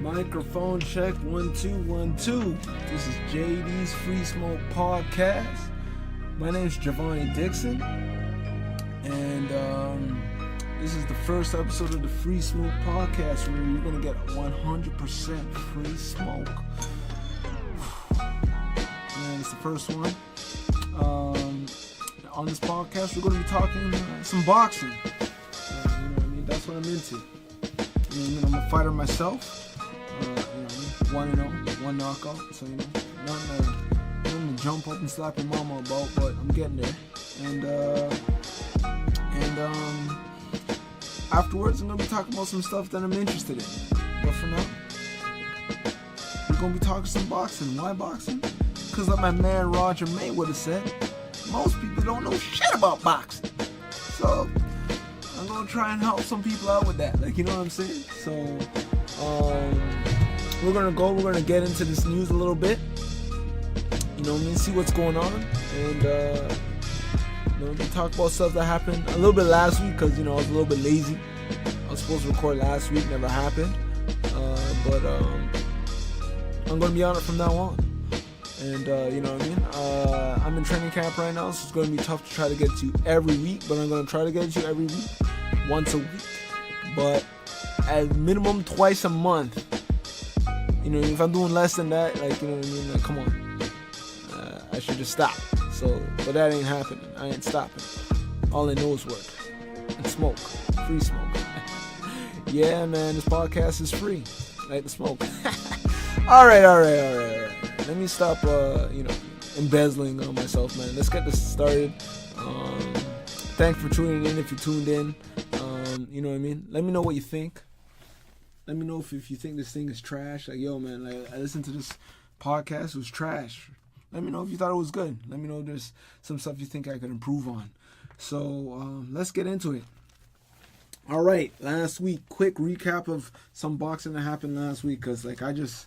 Microphone check 1 2 1 2. This is JD's Free Smoke Podcast. My name's Javante Dixon, and this is the first episode of the Free Smoke Podcast where you're gonna get 100% free smoke. And it's the first one. On this podcast, we're gonna be talking some boxing. You know what I mean? That's what I'm into. You know, I'm a fighter myself. 1-0, one knockout, so nothing to jump up and slap your mama about, but I'm getting there. And afterwards, I'm gonna be talking about some stuff that I'm interested in. But for now, we're gonna be talking some boxing. Why boxing? Because like my man Roger Mayweather said, most people don't know shit about boxing. So I'm gonna try and help some people out with that. Like, you know what I'm saying? So we're gonna get into this news a little bit. You know what I mean? See what's going on, and we can talk about stuff that happened a little bit last week, because I was a little bit lazy. I was supposed to record last week, never happened. But I'm gonna be on it from now on. And you know what I mean? I'm in training camp right now, so it's gonna be tough to try to get to you every week. But I'm gonna try to get to you every week, once a week. But at minimum twice a month. You know, if I'm doing less than that, like, you know what I mean? Like, come on. I should just stop. So, but that ain't happening. I ain't stopping. All I know is work and smoke. Free smoke. Yeah, man, this podcast is free. Like the smoke. All right. Let me stop, embezzling on myself, man. Let's get this started. Thanks for tuning in if you tuned in. You know what I mean? Let me know what you think. Let me know if you think this thing is trash. Like, yo, man, like, I listened to this podcast, it was trash. Let me know if you thought it was good. Let me know if there's some stuff you think I could improve on. So, let's get into it. All right, last week, quick recap of some boxing that happened last week, because, like, I just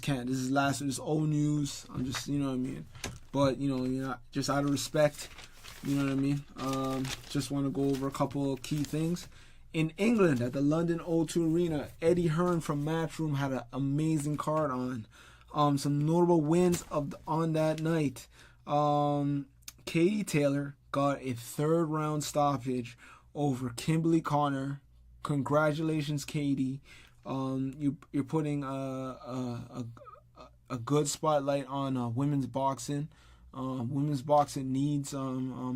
can't. This is old news. I'm just, you know what I mean? But, just out of respect, you know what I mean? Just want to go over a couple of key things. In England, at the London O2 Arena, Eddie Hearn from Matchroom had an amazing card on. Some notable wins on that night. Katie Taylor got a third round stoppage over Kimberly Connor. Congratulations, Katie. You're putting a good spotlight on women's boxing. Women's boxing needs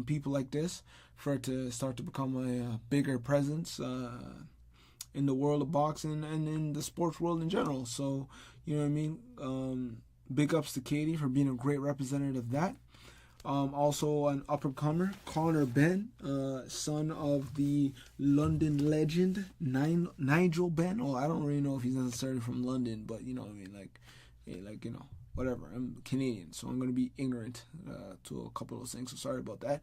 people like this for it to start to become a bigger presence in the world of boxing and in the sports world in general. So, you know what I mean? Big ups to Katie for being a great representative of that. Also an up-and-comer, Conor Ben, son of the London legend, Nigel Ben. Oh, I don't really know if he's necessarily from London, but you know what I mean? Whatever. I'm Canadian, so I'm going to be ignorant to a couple of those things, so sorry about that.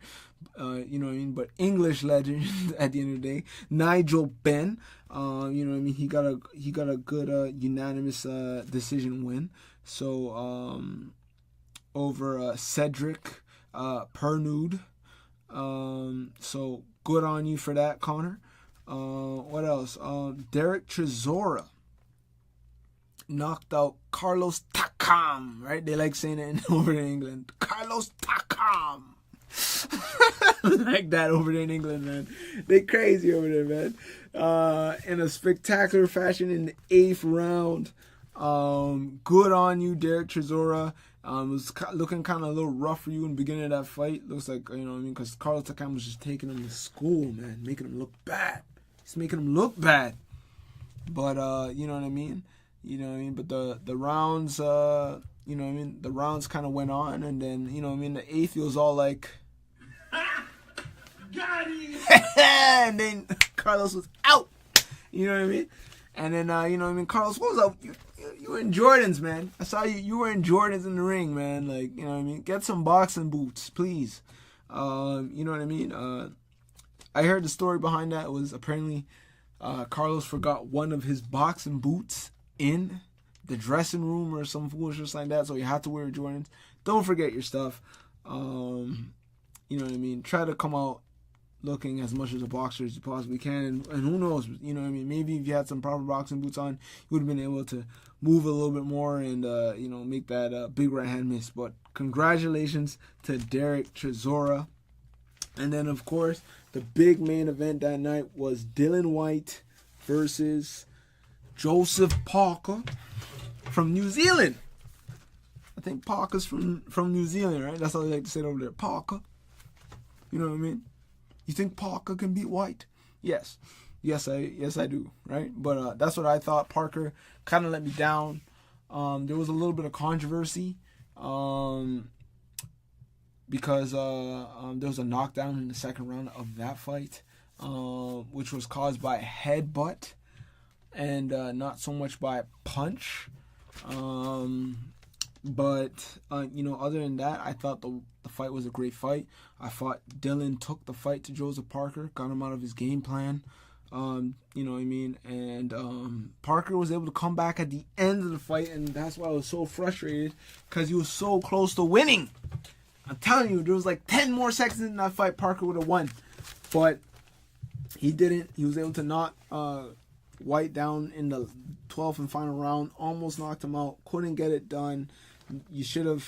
You know what I mean? But English legend at the end of the day, Nigel Ben. You know what I mean? He got a good unanimous decision win. So over Cedric Pernoud. So good on you for that, Connor. What else? Dereck Chisora knocked out Carlos Takam, right? They like saying it over in England. Carlos Takam. Like that over there in England, man. They crazy over there, man. In a spectacular fashion in the 8th round. Good on you, Dereck Chisora. It was looking kind of a little rough for you in the beginning of that fight. Looks like, you know what I mean? Because Carlos Takam was just taking him to school, man. Making him look bad. He's making him look bad. But, you know what I mean? You know what I mean? But the rounds, you know what I mean? The rounds kind of went on, and then, you know what I mean? The 8th, it was all like... Got him! And then Carlos was out! You know what I mean? And then, you know what I mean? Carlos, what was up? You were in Jordans, man. I saw you. You were in Jordans in the ring, man. Like, you know what I mean? Get some boxing boots, please. You know what I mean? I heard the story behind that. It was apparently Carlos forgot one of his boxing boots in the dressing room or some foolishness like that, so you had to wear Jordans. Don't forget your stuff. You know what I mean? Try to come out looking as much as a boxer as you possibly can. And who knows, you know what I mean? Maybe if you had some proper boxing boots on, you would have been able to move a little bit more and, make that big right hand miss. But congratulations to Dereck Chisora. And then, of course, the big main event that night was Dillian Whyte versus Joseph Parker from New Zealand. I think Parker's from New Zealand, right? That's how they like to say it over there. Parker. You know what I mean? You think Parker can beat Whyte? Yes. Yes, I do, right? But that's what I thought. Parker kind of let me down. There was a little bit of controversy because there was a knockdown in the second round of that fight, which was caused by a headbutt and not so much by a punch. But other than that, I thought the fight was a great fight. I thought Dillian took the fight to Joseph Parker, got him out of his game plan. You know what I mean? And Parker was able to come back at the end of the fight, and that's why I was so frustrated, because he was so close to winning. I'm telling you, there was like 10 more seconds in that fight, Parker would have won. But he didn't. He was able to knock Whyte down in the 12th and final round. Almost knocked him out. Couldn't get it done. You shoulda,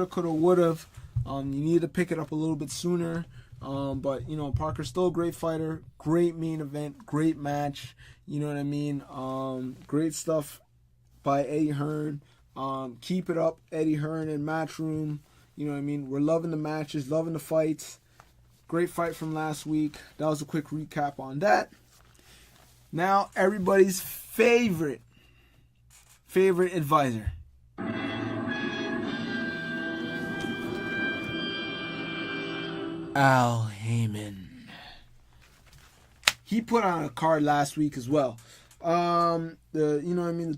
coulda, woulda. You need to pick it up a little bit sooner. But, Parker's still a great fighter. Great main event. Great match. You know what I mean? Great stuff by Eddie Hearn. Keep it up, Eddie Hearn and Matchroom. You know what I mean? We're loving the matches, loving the fights. Great fight from last week. That was a quick recap on that. Now, everybody's favorite advisor. Al Heyman. He put on a card last week as well. The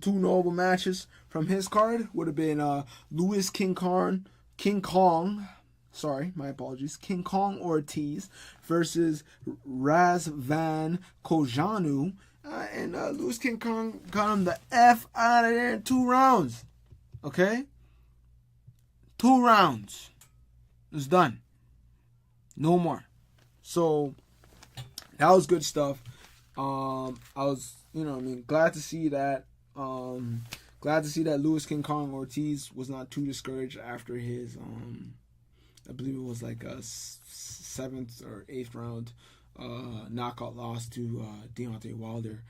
two notable matches from his card would have been Louis King Kong Ortiz versus Razvan Kojanu. And Louis King Kong got him the F out of there in 2 rounds. Okay? 2 rounds. It's done. No more. So, that was good stuff. I was, glad to see that. Glad to see that Louis King Kong Ortiz was not too discouraged after his, I believe it was like a 7th or 8th round knockout loss to Deontay Wilder.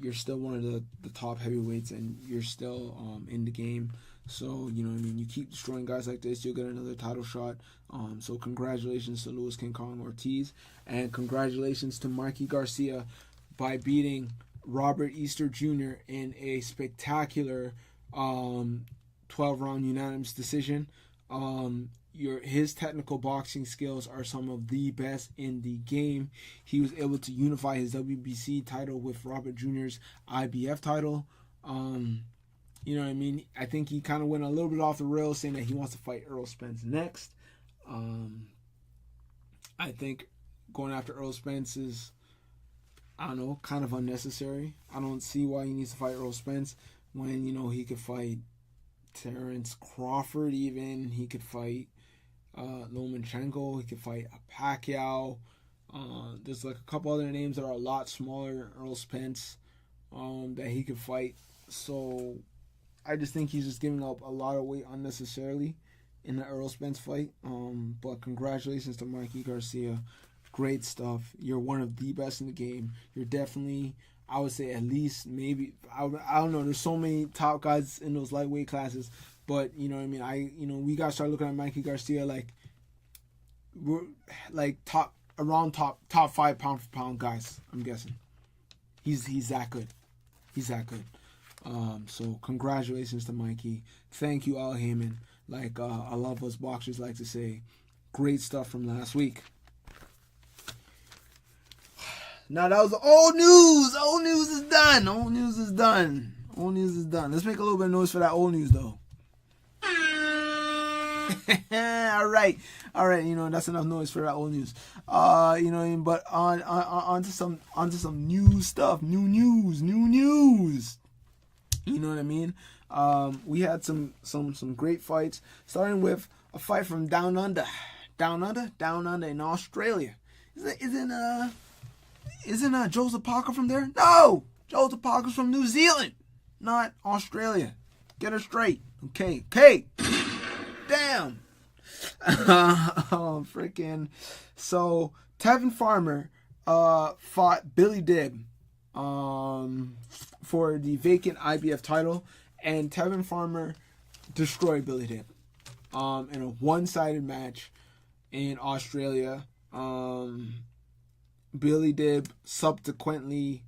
You're still one of the top heavyweights, and you're still in the game. So, you keep destroying guys like this, you'll get another title shot. So congratulations to Louis King Kong Ortiz, and congratulations to Marquis Garcia by beating Robert Easter Jr. in a spectacular 12-round unanimous decision. His technical boxing skills are some of the best in the game. He was able to unify his WBC title with Robert Jr.'s IBF title. You know what I mean? I think he kind of went a little bit off the rails, saying that he wants to fight Errol Spence next. I think going after Errol Spence is, kind of unnecessary. I don't see why he needs to fight Errol Spence when, he could fight Terrence Crawford even. He could fight Lomachenko. He could fight Pacquiao. There's like a couple other names that are a lot smaller than Errol Spence that he could fight. So I just think he's just giving up a lot of weight unnecessarily in the Errol Spence fight. But congratulations to Marquis Garcia. Great stuff. You're one of the best in the game. You're definitely, I would say, at least maybe, I don't know. There's so many top guys in those lightweight classes, but you know what I mean. We gotta start looking at Marquis Garcia like we're like top 5 pound for pound guys. I'm guessing he's that good. He's that good. So congratulations to Mikey. Thank you, Al Heyman. Like I love us boxers like to say, great stuff from last week. Now that was the old news. Old news is done. Old news is done. Old news is done. Let's make a little bit of noise for that old news though. All right. That's enough noise for that old news. But on to some new stuff. New news. You know what I mean? We had some great fights, starting with a fight from down under in Australia. Isn't Joseph Parker from there? No! Joseph Parker's from New Zealand, not Australia. Get her straight. Okay. Damn. Freaking. So, Tevin Farmer fought Billy Dibb for the vacant IBF title, and Tevin Farmer destroyed Billy Dibb in a one-sided match in Australia. Billy Dibb subsequently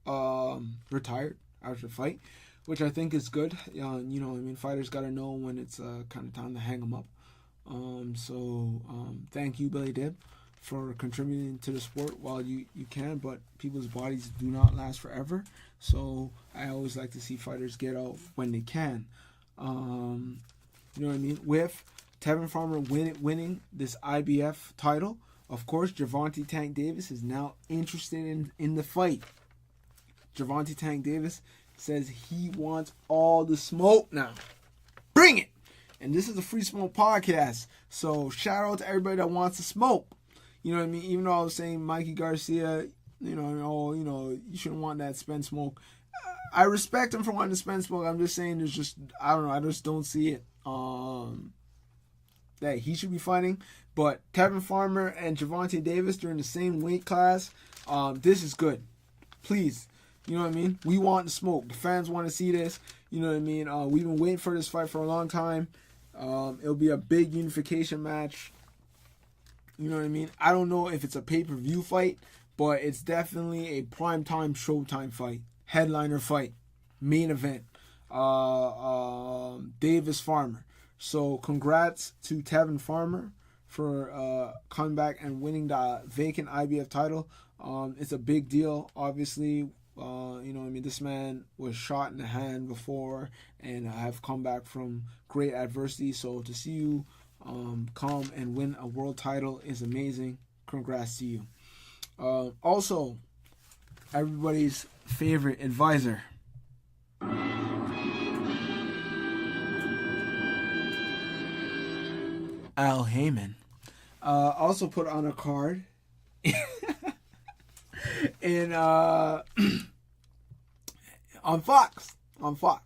retired after the fight, which I think is good. Fighters got to know when it's kind of time to hang them up. Thank you, Billy Dibb, for contributing to the sport while you can, but people's bodies do not last forever. So I always like to see fighters get out when they can. With Tevin Farmer winning this IBF title, of course, Javante Tank Davis is now interested in the fight. Javante Tank Davis says he wants all the smoke now. Bring it! And this is a Free Smoke podcast, so shout out to everybody that wants to smoke. You know what I mean? Even though I was saying Mikey Garcia, you shouldn't want that spent smoke. I respect him for wanting to spend smoke. I'm just saying I just don't see it. That he should be fighting. But Tevin Farmer and Javante Davis, they're in the same weight class. This is good. Please. You know what I mean? We want the smoke. The fans want to see this. You know what I mean? We've been waiting for this fight for a long time. It'll be a big unification match. You know what I mean? I don't know if it's a pay-per-view fight, but it's definitely a primetime, showtime fight. Headliner fight. Main event. Davis Farmer. So congrats to Tevin Farmer for coming back and winning the vacant IBF title. It's a big deal, obviously. This man was shot in the hand before and have come back from great adversity. So to see you come and win a world title is amazing. Congrats to you. Also, everybody's favorite advisor, Earl Hayes, also put on a card in on Fox. The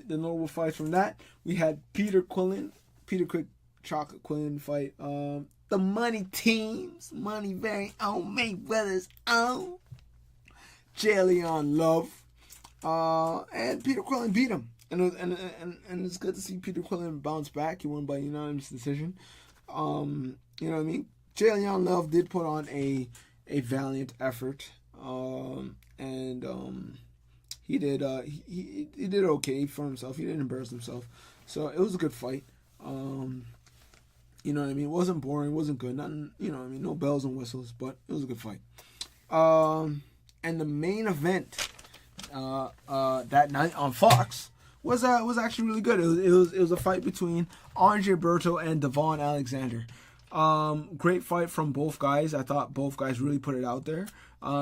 notable fights from that, we had Peter Quick Chocolate Quillen fight the money teams, money very own Mayweather's own Jalen Love, and Peter Quillen beat him. And it's good to see Peter Quillen bounce back. He won by unanimous decision. You know what I mean? Jalen Love did put on a valiant effort, he did okay for himself. He didn't embarrass himself, so it was a good fight. You know what I mean? It wasn't boring, it wasn't good, nothing. You know what I mean? No bells and whistles, but it was a good fight. And the main event that night on Fox was actually really good. It was a fight between Andre Berto and Devon Alexander. Great fight from both guys. I thought both guys really put it out there.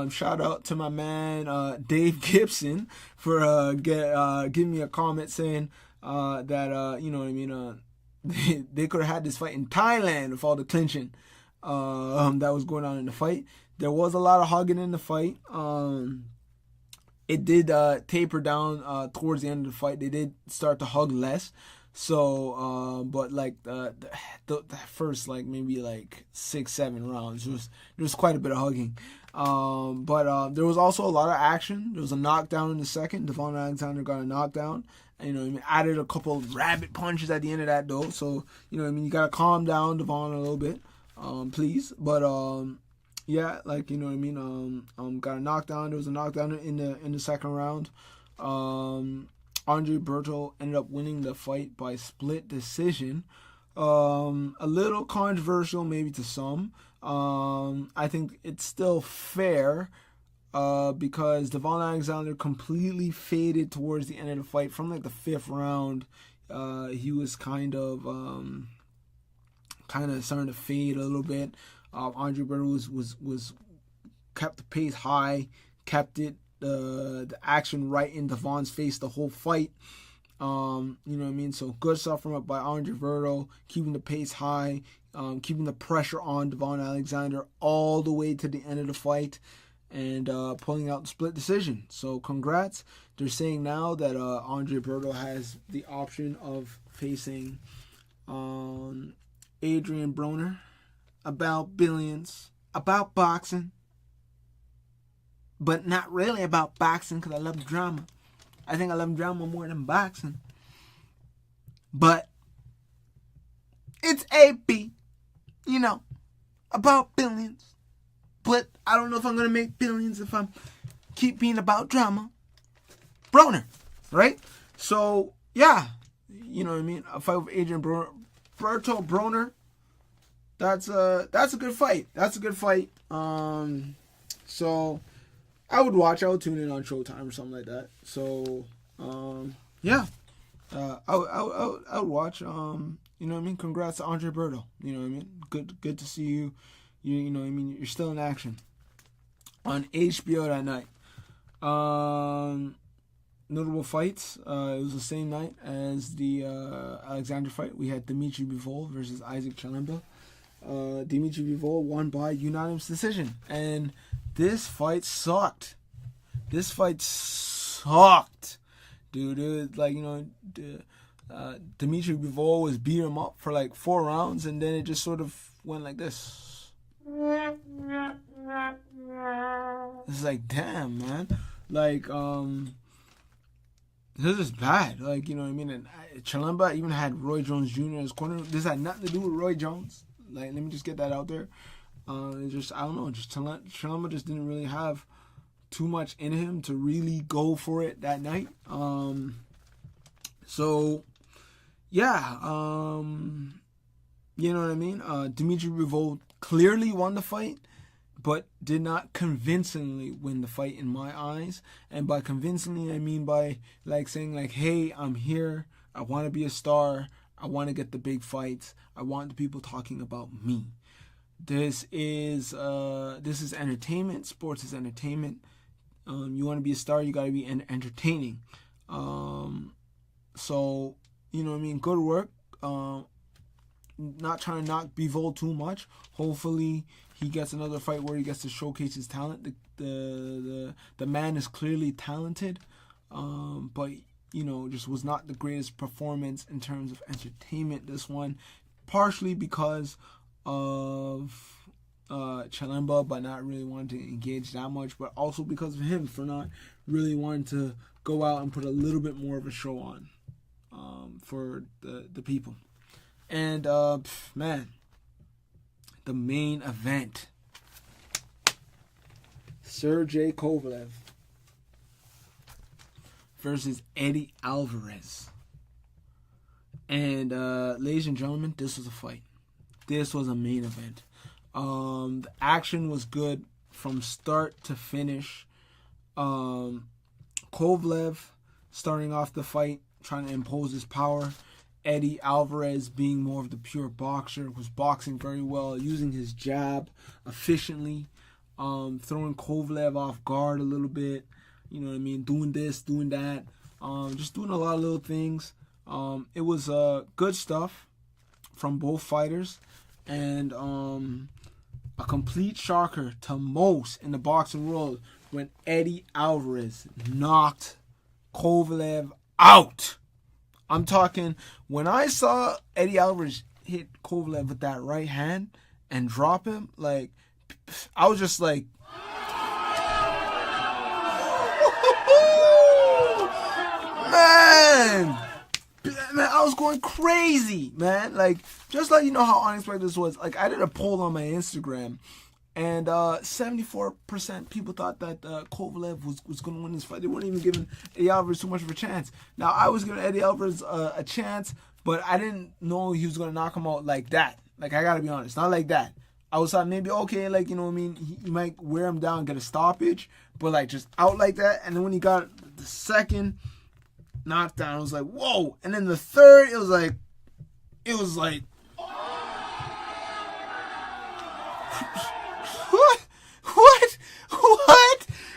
Shout out to my man Dave Gibson for giving me a comment saying that you know what I mean, they could have had this fight in Thailand with all the clinching that was going on in the fight. There was a lot of hugging in the fight. It did taper down towards the end of the fight. They did start to hug less. So, but like the first maybe 6-7 rounds, there was quite a bit of hugging. But there was also a lot of action. There was a knockdown in the second. Devon Alexander got a knockdown. And, added a couple of rabbit punches at the end of that though. So, you gotta calm down Devon a little bit, please. But yeah, got a knockdown. There was a knockdown in the second round. Andre Berto ended up winning the fight by split decision. A little controversial maybe to some. I think it's still fair because Devon Alexander completely faded towards the end of the fight. From the fifth round, he was kind of starting to fade a little bit. Andre Berto was kept the pace high, kept it the action right in Devon's face the whole fight. You know what I mean? So good stuff from up by Andre Berto, keeping the pace high, keeping the pressure on Devon Alexander all the way to the end of the fight, and pulling out the split decision. So congrats. They're saying now that Andre Berto has the option of facing Adrian Broner. About billions, about boxing, but not really about boxing because I love drama. I think I love drama more than boxing. But it's AB, you know, about billions. But I don't know if I'm going to make billions if I keep being about drama. Broner, right? So, yeah, you know what I mean? A fight with Adrian Broner. Berto Broner. That's a good fight. That's a good fight. So I would watch. I would tune in on Showtime or something like that. So yeah, I would watch. You know what I mean? Congrats to Andre Berto. You know what I mean? Good to see you. You know what I mean? You're still in action on HBO that night. Notable fights. It was the same night as the Alexander fight. We had Dimitri Bivol versus Isaac Chalemba. Dimitri Bivol won by unanimous decision, and this fight sucked. Dude. Like, you know, Dimitri Bivol was beating him up for like 4 rounds, and then it just sort of went like this. It's like, damn, man. Like, this is bad. Like, you know what I mean? And Chalemba even had Roy Jones Jr. in his corner. This had nothing to do with Roy Jones. Like, let me just get that out there. It's just, I don't know, just Chalemba just didn't really have too much in him to really go for it that night. So, yeah, you know what I mean? Dimitri Bivol clearly won the fight, but did not convincingly win the fight in my eyes. And by convincingly, I mean by, like, saying, like, hey, I'm here, I want to be a star, I want to get the big fights. I want the people talking about me. This is entertainment. Sports is entertainment. You want to be a star, you got to be entertaining. So, you know what I mean? Good work. Not trying to knock Bivol too much. Hopefully he gets another fight where he gets to showcase his talent. The man is clearly talented, but you know, just was not the greatest performance in terms of entertainment, this one. Partially because of Chalemba, but not really wanting to engage that much, but also because of him for not really wanting to go out and put a little bit more of a show on for the people. And, man, the main event. Sergey Kovalev versus Eddie Alvarez. And ladies and gentlemen, this was a fight. This was a main event. The action was good from start to finish. Kovalev starting off the fight, trying to impose his power. Eddie Alvarez, being more of the pure boxer, was boxing very well, using his jab efficiently, throwing Kovalev off guard a little bit. You know what I mean? Doing this, doing that. Just doing a lot of little things. It was good stuff from both fighters. And a complete shocker to most in the boxing world when Eddie Alvarez knocked Kovalev out. I'm talking, when I saw Eddie Alvarez hit Kovalev with that right hand and drop him, like, I was just like, man, I was going crazy, man. Like, just let you know how unexpected this was. Like, I did a poll on my Instagram, and 74% people thought that Kovalev was going to win this fight. They weren't even giving Eddie Alvarez too much of a chance. Now, I was giving Eddie Alvarez a chance, but I didn't know he was going to knock him out like that. Like, I got to be honest, not like that. I was thought maybe, okay, like, you know what I mean, he might wear him down, get a stoppage, but, like, just out like that. And then when he got the second knockdown, I was like, whoa. And then the third, it was like, what?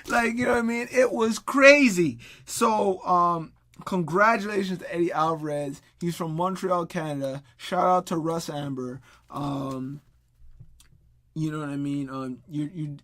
Like, you know what I mean? It was crazy. So, congratulations to Eddie Alvarez. He's from Montreal, Canada. Shout out to Russ Amber. You know what I mean? You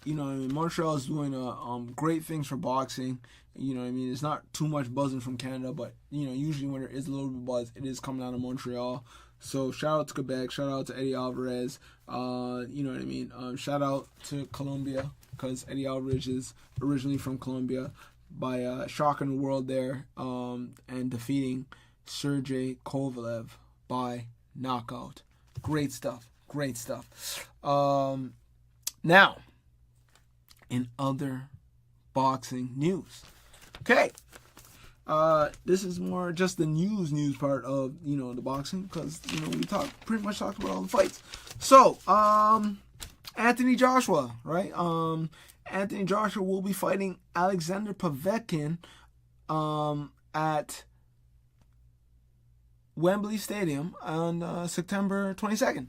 know what I mean? Montreal is doing great things for boxing. You know what I mean? It's not too much buzzing from Canada, but you know, usually when there is a little bit of buzz, it is coming out of Montreal. So shout out to Quebec, shout out to Eddie Alvarez. You know what I mean? Shout out to Colombia, because Eddie Alvarez is originally from Colombia, by shocking the world there and defeating Sergey Kovalev by knockout. Great stuff. Great stuff. Now, in other boxing news. Okay. This is more just the news part of, you know, the boxing, because, you know, we pretty much talked about all the fights. So, Anthony Joshua, right? Anthony Joshua will be fighting Alexander Povetkin at Wembley Stadium on September 22nd.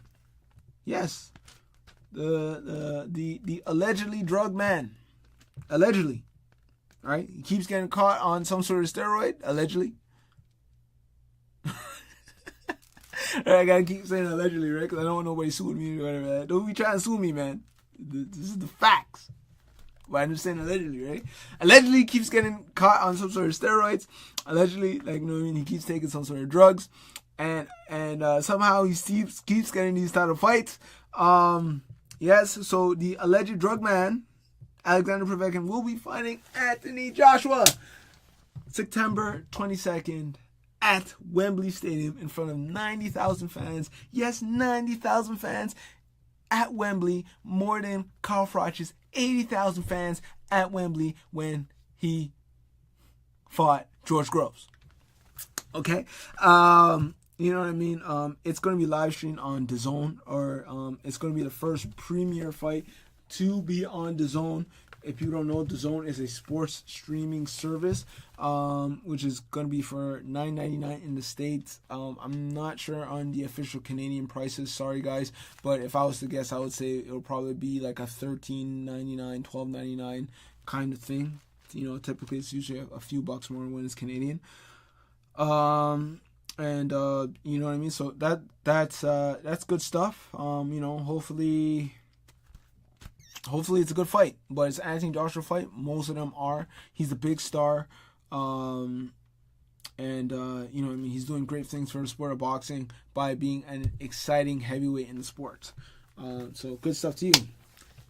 Yes. The allegedly drugged man. Allegedly. Right? He keeps getting caught on some sort of steroid, allegedly. I gotta keep saying allegedly, right? Because I don't want nobody suing me or whatever. Don't be trying to sue me, man. This is the facts. But I'm just saying allegedly, right? Allegedly keeps getting caught on some sort of steroids. Allegedly, like, you know what I mean? He keeps taking some sort of drugs. And somehow he keeps getting these type of fights. Yes, so the alleged drug man, Alexander Povetkin, will be fighting Anthony Joshua September 22nd at Wembley Stadium in front of 90,000 fans. Yes, 90,000 fans at Wembley, more than Carl Froch's 80,000 fans at Wembley when he fought George Groves. Okay? You know what I mean? It's going to be live streamed on DAZN, or it's going to be the first premier fight to be on DAZN. If you don't know, DAZN is a sports streaming service, which is going to be for $9.99 in the States. I'm not sure on the official Canadian prices. Sorry, guys. But if I was to guess, I would say it'll probably be like a $13.99, $12.99 kind of thing. You know, typically it's usually a few bucks more when it's Canadian. And you know what I mean? So that's good stuff. You know, hopefully it's a good fight, but it's an Anthony Joshua fight. Most of them are. He's a big star. You know what I mean? He's doing great things for the sport of boxing by being an exciting heavyweight in the sport. So good stuff to you.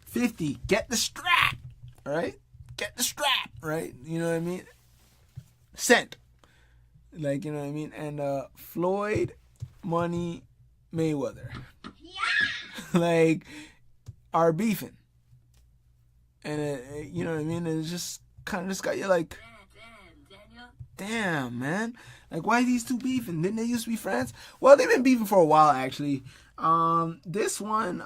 50, get the strap, right? Get the strap, right? You know what I mean? Cent. Like, you know what I mean? And Floyd, Money, Mayweather. Yeah. Like, are beefing. And, you know what I mean? It's just kind of just got you like, damn, man. Like, why are these two beefing? Didn't they used to be friends? Well, they've been beefing for a while, actually. This one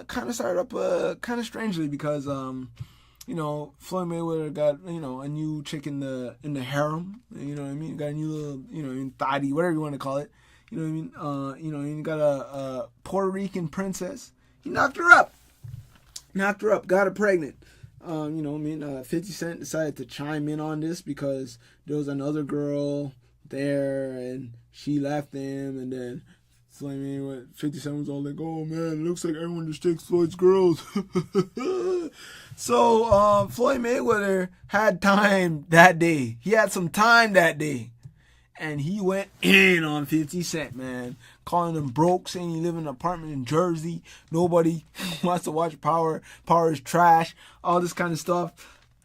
kind of started up kind of strangely because, you know, Floyd Mayweather got, you know, a new chick in the harem. You know what I mean? Got a new little, you know, thotty, whatever you want to call it. You know what I mean? You know, he got a Puerto Rican princess. He knocked her up. Got her pregnant. You know what I mean? 50 Cent decided to chime in on this because there was another girl there and she left him, and then Floyd Mayweather, 50 Cent was all like, oh man, it looks like everyone just takes Floyd's girls. So Floyd Mayweather had time that day. He had some time that day. And he went in on 50 Cent, man. Calling him broke, saying he live in an apartment in Jersey. Nobody wants to watch Power. Power is trash. All this kind of stuff.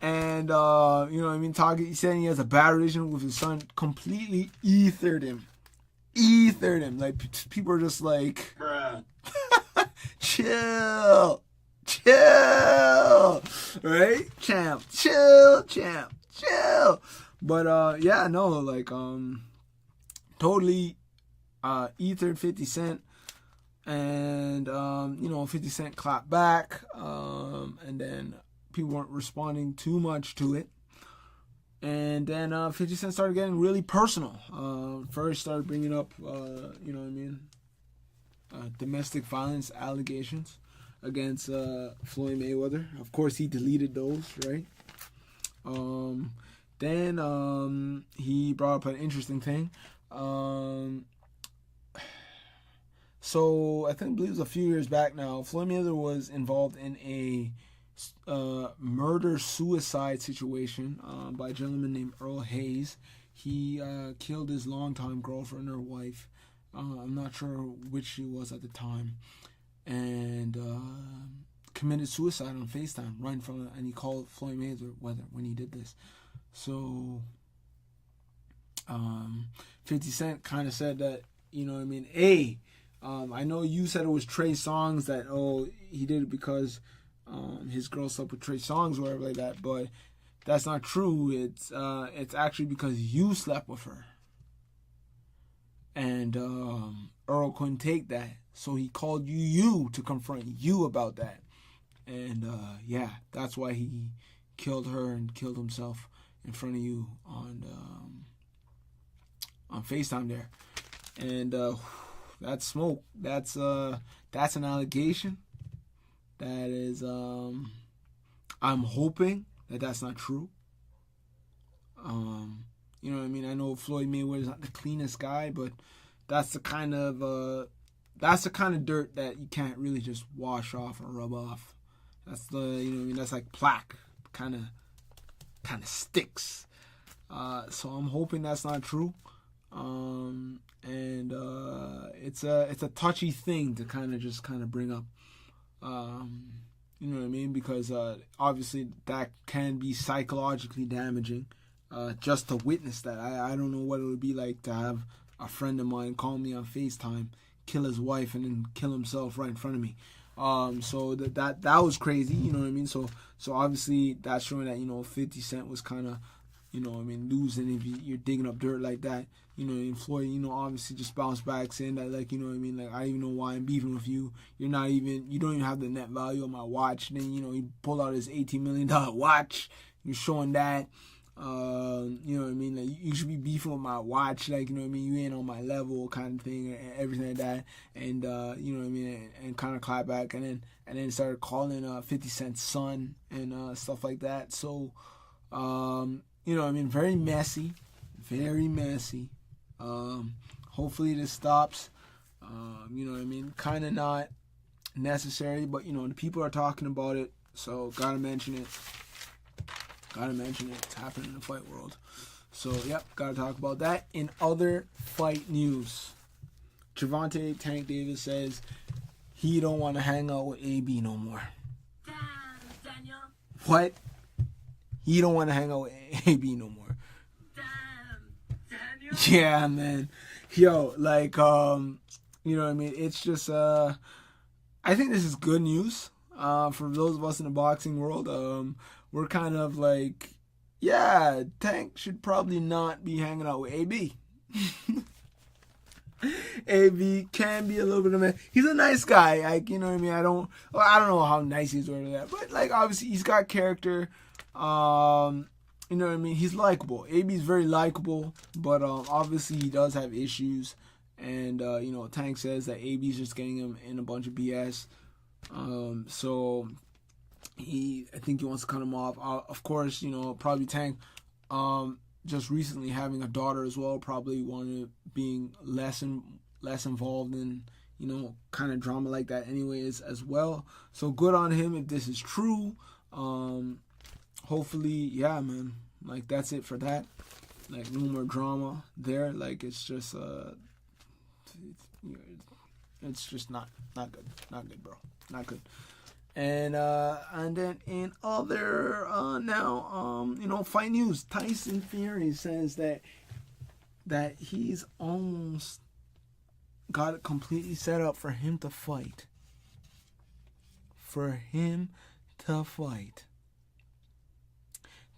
And, you know what I mean? He said he has a bad relationship with his son. Completely ethered him. Like, people are just like, bruh. Chill. Right? Champ. Chill. But, yeah, no, like, totally, ethered 50 Cent, and, you know, 50 Cent clapped back, and then people weren't responding too much to it, and then, 50 Cent started getting really personal. First started bringing up, you know what I mean, domestic violence allegations against, Floyd Mayweather. Of course, he deleted those, right? Then he brought up an interesting thing. So I believe it was a few years back now, Floyd Mayweather was involved in a murder-suicide situation by a gentleman named Earl Hayes. He killed his longtime girlfriend or wife. I'm not sure which she was at the time. And committed suicide on FaceTime right in front of, and he called Floyd Mayweather when he did this. So 50 Cent kind of said that, you know what I mean, I know you said it was Trey Songz that, he did it because his girl slept with Trey Songz or whatever like that, but that's not true. It's actually because you slept with her. And Earl couldn't take that, so he called you to confront you about that. And that's why he killed her and killed himself in front of you on FaceTime there. And that's smoke. That's an allegation. That is, I'm hoping that that's not true. You know what I mean? I know Floyd Mayweather is not the cleanest guy, but that's the kind of dirt that you can't really just wash off or rub off. That's that's like plaque, kind of sticks. So I'm hoping that's not true. And it's a touchy thing to kind of bring up. You know what I mean? Because obviously that can be psychologically damaging. Just to witness that, I don't know what it would be like to have a friend of mine call me on FaceTime, kill his wife, and then kill himself right in front of me. So that was crazy. You know what I mean? So obviously that's showing that 50 Cent was kind of losing if you're digging up dirt like that. And Floyd, obviously just bounced back saying that, like, I don't even know why I'm beefing with you. You don't even have the net value of my watch. Then, he pulled out his $18 million watch. You're showing that. Like, you should be beefing with my watch. Like, you ain't on my level kind of thing and everything like that. And, and kind of clap back and then started calling 50 Cent's son and stuff like that. So, very messy. Very messy. Hopefully this stops. Kind of not necessary, but the people are talking about it, so gotta mention it. It's happening in the fight world. So gotta talk about that. In other fight news, Javante Tank Davis says he don't want to hang out with AB no more. Damn, Daniel. What? He don't want to hang out with AB no more. Yeah, man. Yo, like, it's just, I think this is good news, for those of us in the boxing world. We're kind of like, yeah, Tank should probably not be hanging out with AB. AB can be a little bit of a man. He's a nice guy, like, I don't know how nice he is or that, but, like, obviously he's got character. He's likable. AB's very likable, but obviously he does have issues. And, Tank says that AB's just getting him in a bunch of BS. So I think he wants to cut him off. Of course, probably Tank, just recently having a daughter as well, probably wanted being less involved in, kind of drama like that anyways as well. So good on him if this is true. Hopefully, yeah, man. Like, that's it for that. Like, no more drama there. Like, it's just, it's just not good. Not good, bro. Not good. And then in other, fight news, Tyson Fury says that he's almost got it completely set up for him to fight.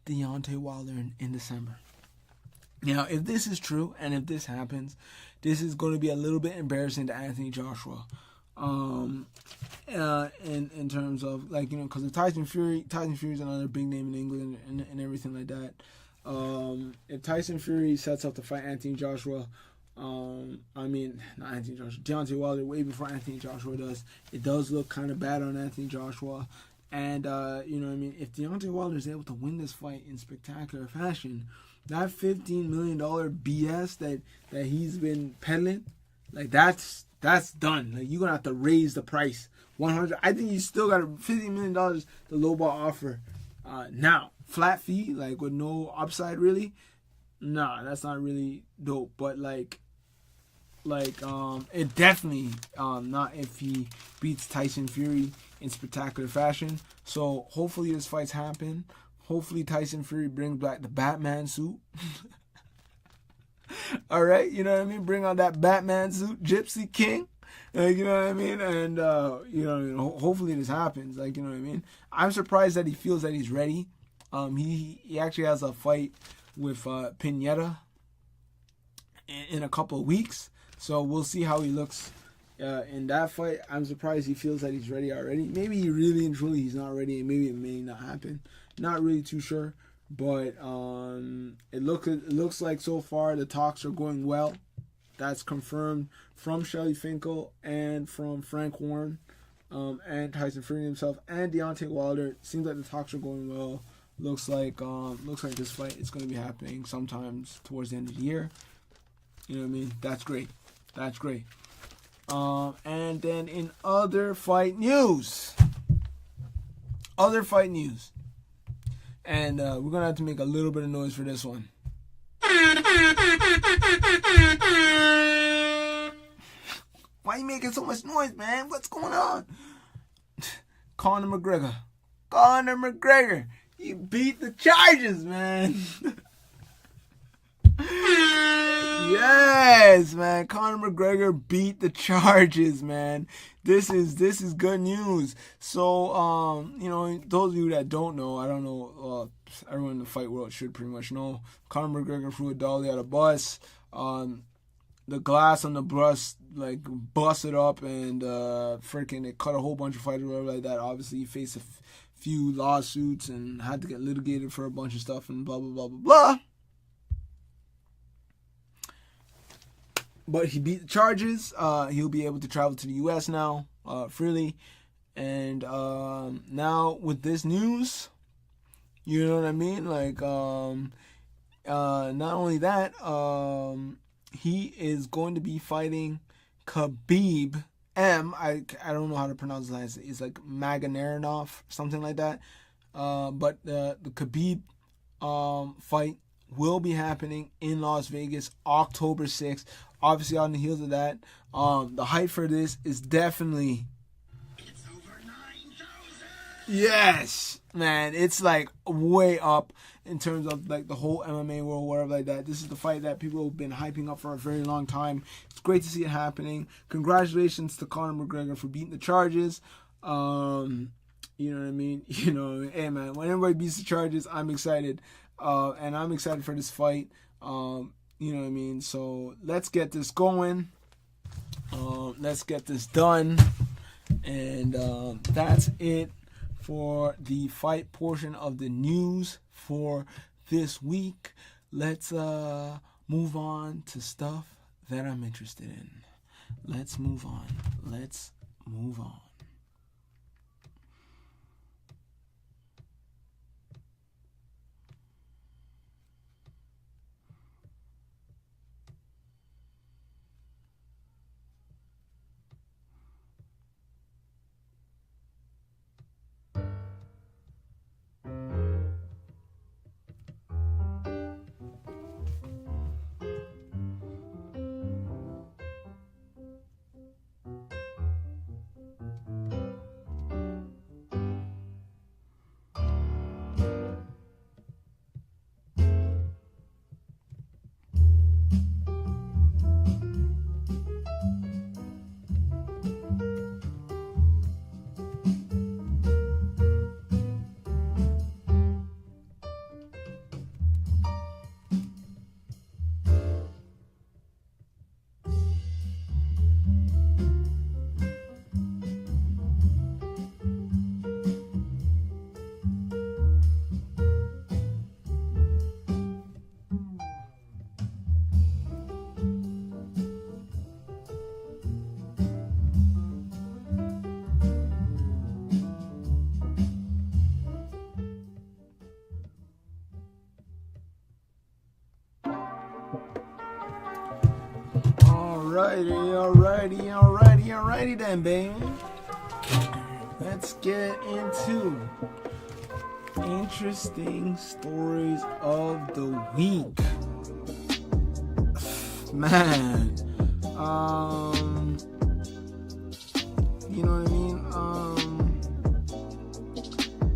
Deontay Wilder in December. Now, if this is true and if this happens, this is going to be a little bit embarrassing to Anthony Joshua. In terms of, like, because of Tyson Fury is another big name in England and everything like that. If Tyson Fury sets up to fight Anthony Joshua, not Anthony Joshua, Deontay Wilder way before Anthony Joshua does, it does look kind of bad on Anthony Joshua. And, you know what I mean? If Deontay Wilder is able to win this fight in spectacular fashion, that $15 million BS that he's been peddling, like, that's done. Like, you're going to have to raise the price. 100. I think you still got $50 million, the lowball offer. Now, flat fee, like, with no upside, really? Nah, that's not really dope. But, like, it definitely not if he beats Tyson Fury in spectacular fashion. So hopefully this fight's happen. Hopefully Tyson Fury brings back the Batman suit. All right, you know what I mean? Bring on that Batman suit, Gypsy King. Like, you know what I mean? And you know, hopefully this happens. Like, you know what I mean? I'm surprised that he feels that he's ready. He actually has a fight with Pineda in a couple of weeks. So we'll see how he looks in that fight. I'm surprised he feels that he's ready already. Maybe he really and truly he's not ready, and maybe it may not happen. Not really too sure, but it looks like so far the talks are going well. That's confirmed from Shelly Finkel and from Frank Warren and Tyson Fury himself and Deontay Wilder. Seems like the talks are going well. Looks like this fight is going to be happening sometimes towards the end of the year. You know what I mean? That's great. That's great. And then in other fight news. And we're going to have to make a little bit of noise for this one. Why are you making so much noise, man? What's going on? Conor McGregor. He beat the charges, man. Yes, man. Conor McGregor beat the charges, man. This is good news. So, you know, those of you that don't know, I don't know, everyone in the fight world should pretty much know. Conor McGregor threw a dolly at a bus. The glass on the bus, like, busted up and freaking it cut a whole bunch of fighters or whatever like that. Obviously, he faced a few lawsuits and had to get litigated for a bunch of stuff and blah, blah, blah, blah, blah. But he beat the charges. He'll be able to travel to the U.S. now freely. And now with this news, you know what I mean? Like, not only that, he is going to be fighting Khabib M. I don't know how to pronounce it. It's like Maganarinov, something like that. But the Khabib fight will be happening in Las Vegas October 6th. Obviously, on the heels of that, the hype for this is definitely... It's over 9,000! Yes! Man, it's like way up in terms of like the whole MMA world, whatever like that. This is the fight that people have been hyping up for a very long time. It's great to see it happening. Congratulations to Conor McGregor for beating the charges. You know what I mean? You know, hey man, when everybody beats the charges, I'm excited. And I'm excited for this fight. You know what I mean? So let's get this going. Let's get this done. And that's it for the fight portion of the news for this week. Let's move on to stuff that I'm interested in. Let's move on. Alrighty then, baby. Let's get into interesting stories of the week. Man, you know what I mean?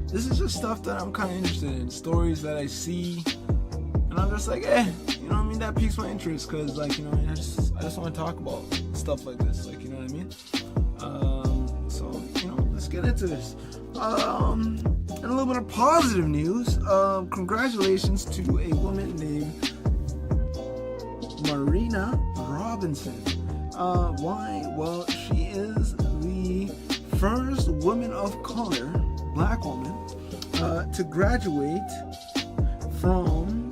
This is just stuff that I'm kind of interested in. Stories that I see, and I'm just like, you know what I mean? That piques my interest, because, like, you know, I just want to talk about stuff like this, like, you know what I mean? So, you know, let's get into this. And a little bit of positive news. Congratulations to a woman named Marina Robinson. Why? Well, she is the first woman of color, black woman, to graduate from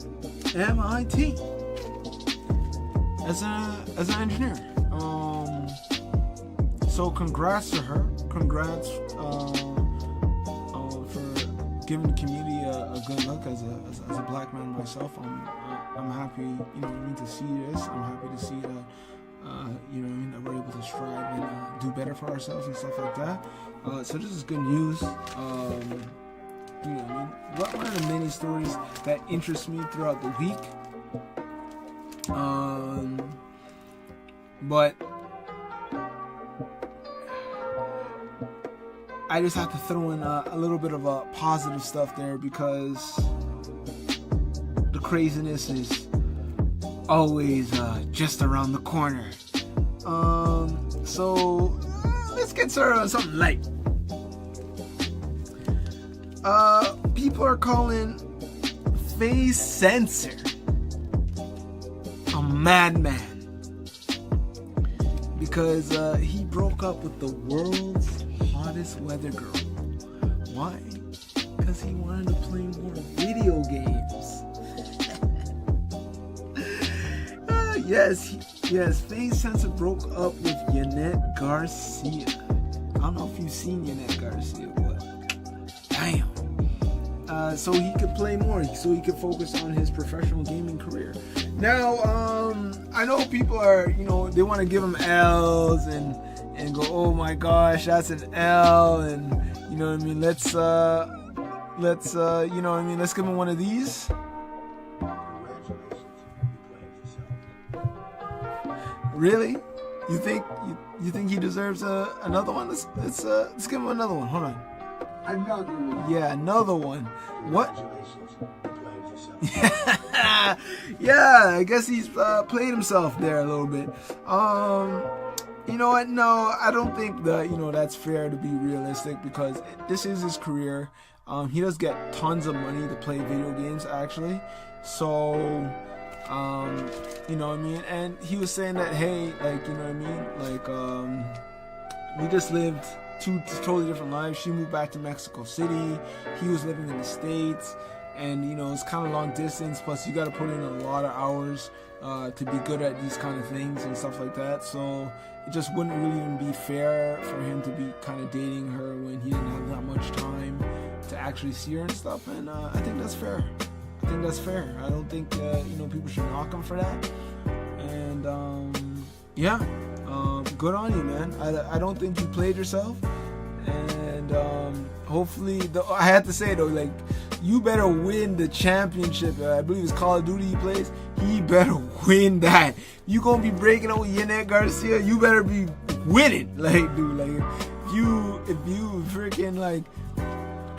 MIT as an engineer. So congrats to her. Congrats for giving the community a good look. As a black man myself, I'm happy, you know what I mean, to see this. I'm happy to see that, you know what I mean, that we're able to strive and do better for ourselves and stuff like that. So this is good news. You know what I mean? One of the many stories that interest me throughout the week. But I just have to throw in a little bit of positive stuff there, because the craziness is always just around the corner. So let's get started on something light. People are calling Face Censor a madman because he broke up with the world's hottest weather girl. Why? Because he wanted to play more video games. Yes, Face Censor broke up with Yannette Garcia. I don't know if you've seen Yannette Garcia, but damn. So he could play more, so he could focus on his professional gaming career. Now, I know people are, you know, they want to give him L's and go, oh my gosh, that's an L, and you know what I mean, let's you know what I mean, let's give him one of these. Really? You think he deserves another one? Let's give him another one. Hold on. Another one. Yeah, another one. What? Yeah, I guess he's played himself there a little bit. You know what? No, I don't think that, you know, that's fair to be realistic, because this is his career. He does get tons of money to play video games, actually. So, you know what I mean? And he was saying that, hey, like, you know what I mean? Like, we just lived two totally different lives. She moved back to Mexico City. He was living in the States. And, you know, it's kind of long distance. Plus, you got to put in a lot of hours to be good at these kind of things and stuff like that. So it just wouldn't really even be fair for him to be kind of dating her when he didn't have that much time to actually see her and stuff. And I think that's fair. I don't think, you know, people should knock him for that. And, yeah, good on you, man. I don't think you played yourself. And hopefully, I have to say, though, like, you better win the championship. I believe it's Call of Duty he plays. He better win that. You gonna be breaking up with Yannette Garcia, you better be winning. Like, dude, like, if you freaking, like,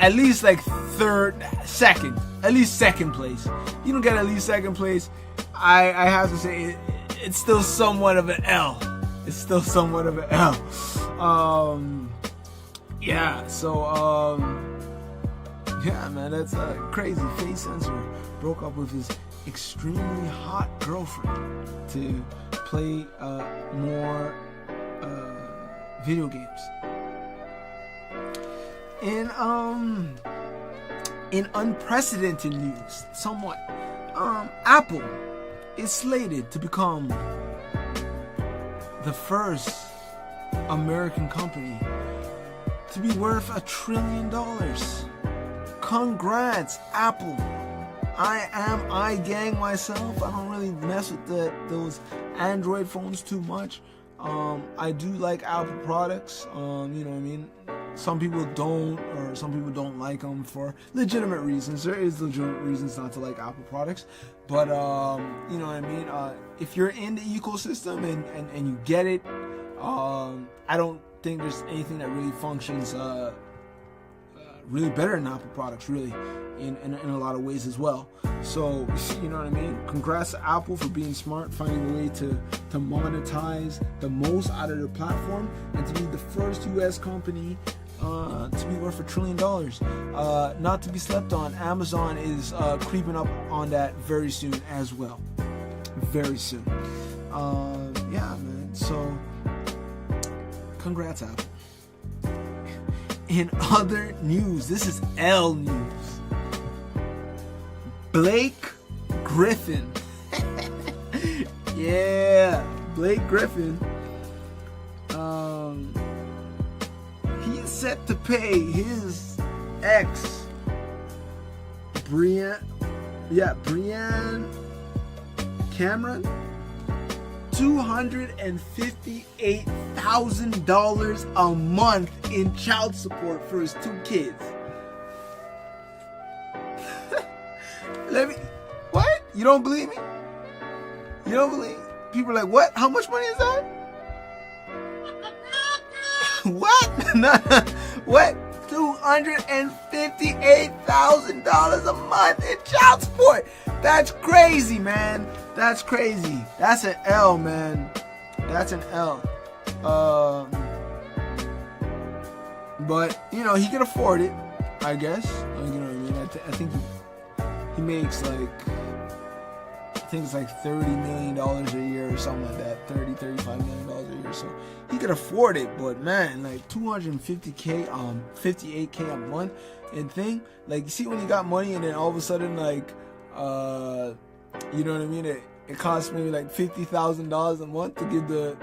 at least, like, second place. You don't get at least second place, I have to say, it's still somewhat of an L. Yeah, so, yeah, man, that's crazy. Face Censor broke up with his extremely hot girlfriend to play more video games. In unprecedented news, somewhat, Apple is slated to become the first American company to be worth $1 trillion. Congrats, Apple. I am iGang myself. I don't really mess with those Android phones too much. I do like Apple products. You know what I mean? Some people don't, or some people don't like them for legitimate reasons. There is legitimate reasons not to like Apple products, but you know what I mean? If you're in the ecosystem and you get it, I don't think there's anything that really functions really better than Apple products, really, in a lot of ways as well. So, you know what I mean? Congrats to Apple for being smart, finding a way to monetize the most out of their platform, and to be the first US company to be worth $1 trillion. Not to be slept on, Amazon is creeping up on that very soon as well. Very soon. Yeah, man. So, congrats, Apple. In other news, this is L news. Blake Griffin. Yeah, Blake Griffin. He is set to pay his ex, Brian Cameron, $258,000 a month in child support for his 2 kids. What? You don't believe me? You don't believe? People are like, what? How much money is that? What? What? $258,000 a month in child support. That's crazy, man. That's crazy. That's an L, man. That's an L. But you know, he can afford it, I guess. You know what I mean? I think he makes like, I think it's like $30 million a year or something like that. $35 million a year. So he could afford it, but man, like $258K a month and thing. Like, you see when you got money and then all of a sudden, like, you know what I mean? It costs maybe like $50,000 a month to give the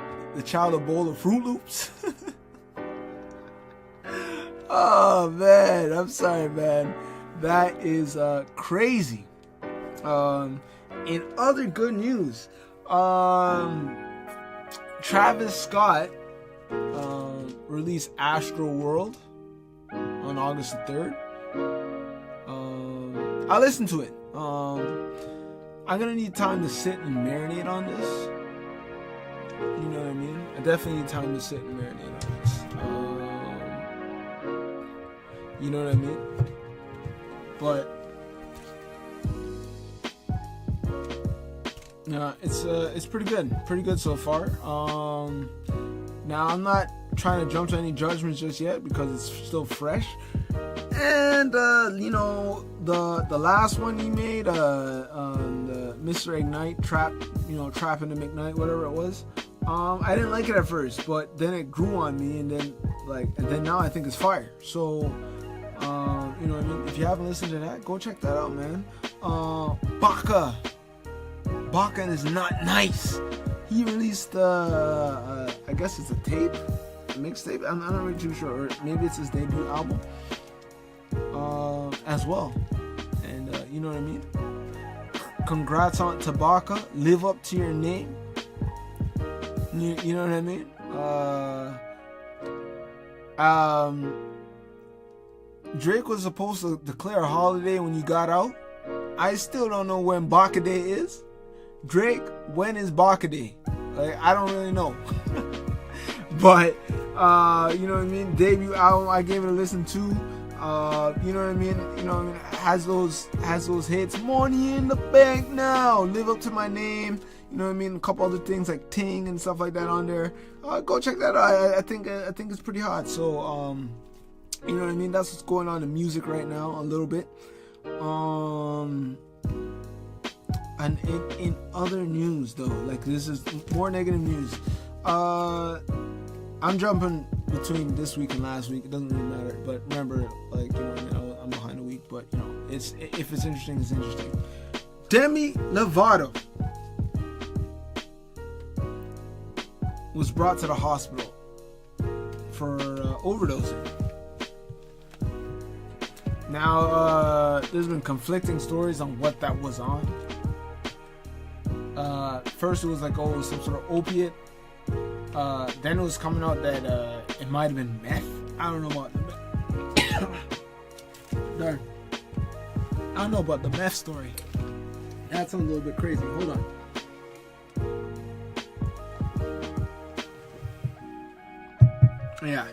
child a bowl of Fruit Loops. Oh man, I'm sorry, man. That is crazy. In other good news, Travis Scott released Astro World on August 3rd. I listened to it. I'm gonna need time to sit and marinate on this. You know what I mean? I definitely need time to sit and marinate on this. You know what I mean? But no, it's pretty good so far. Now I'm not trying to jump to any judgments just yet because it's still fresh. And you know, the last one he made on the Mr. Ignite Trap, you know, Trapping the McKnight, whatever it was. I didn't like it at first, but then it grew on me, and then now I think it's fire. So you know what I mean? If you haven't listened to that, go check that out, man. Baka is not nice. He released I guess it's a tape, a mixtape. I'm not really too sure, or maybe it's his debut album as well. And you know what I mean? Congrats on Tabaka. Live up to your name. You know what I mean? Drake was supposed to declare a holiday when you got out. I still don't know when Baka Day is. Drake, when is Baka Day? Like, I don't really know. But you know what I mean? Debut album, I gave it a listen to. You know what I mean? You know what I mean? Has those hits. Money in the bank now. Live up to my name. You know what I mean? A couple other things like Ting and stuff like that on there. Go check that out. I think it's pretty hot. So you know what I mean? That's what's going on in music right now, a little bit. And in other news though, like, this is more negative news. I'm jumping between this week and last week. It doesn't really matter. But remember, like, you know what I mean? I'm behind a week, but you know, if it's interesting, it's interesting. Demi Lovato was brought to the hospital for overdosing. Now, there's been conflicting stories on what that was on. First, it was like, oh, some sort of opiate. Then it was coming out that it might have been meth. I don't know about the meth. Darn. I don't know about the meth story. That sounds a little bit crazy. Hold on. Yeah.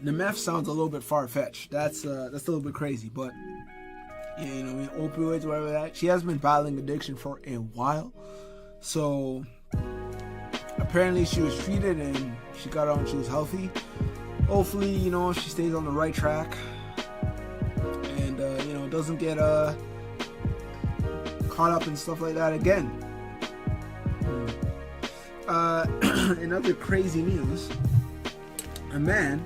The meth sounds a little bit far-fetched. That's a little bit crazy, but yeah, you know, I mean, opioids, whatever that. She has been battling addiction for a while, so apparently she was treated and she got out and she was healthy. Hopefully, you know, she stays on the right track and you know, doesn't get caught up in stuff like that again. In other crazy news, a man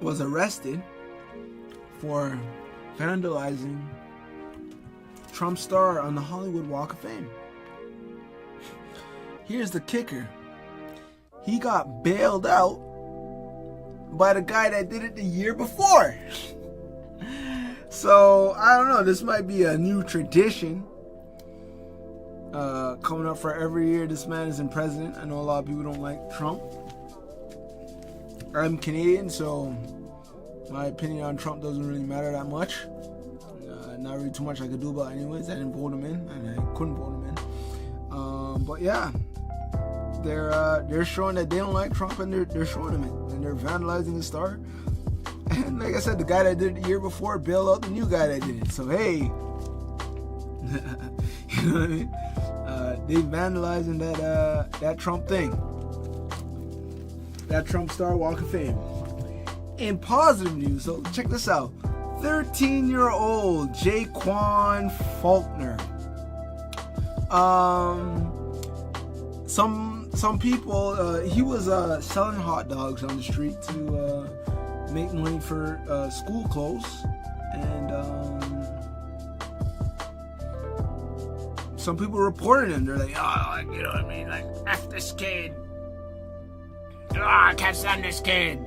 was arrested for vandalizing Trump star on the Hollywood Walk of Fame. Here's the kicker. He got bailed out by the guy that did it the year before. So, I don't know, this might be a new tradition coming up for every year this man is in president. I know a lot of people don't like Trump. I'm Canadian, so my opinion on Trump doesn't really matter that much. Not really too much I could do about it anyways. I didn't vote him in, and I couldn't vote him in. But yeah, they're showing that they don't like Trump, and they're showing him it, and they're vandalizing his star. And like I said, the guy that did it the year before bailed out the new guy that did it. So hey, you know what I mean? They vandalizing that Trump thing, that Trump star Walk of Fame. In positive news, so check this out. 13-year-old Jaquan Faulkner. Some people, he was selling hot dogs on the street to make money for school clothes, and some people reported him. They're like, oh, you know what I mean, like, F this kid. Oh, I can't stand this kid.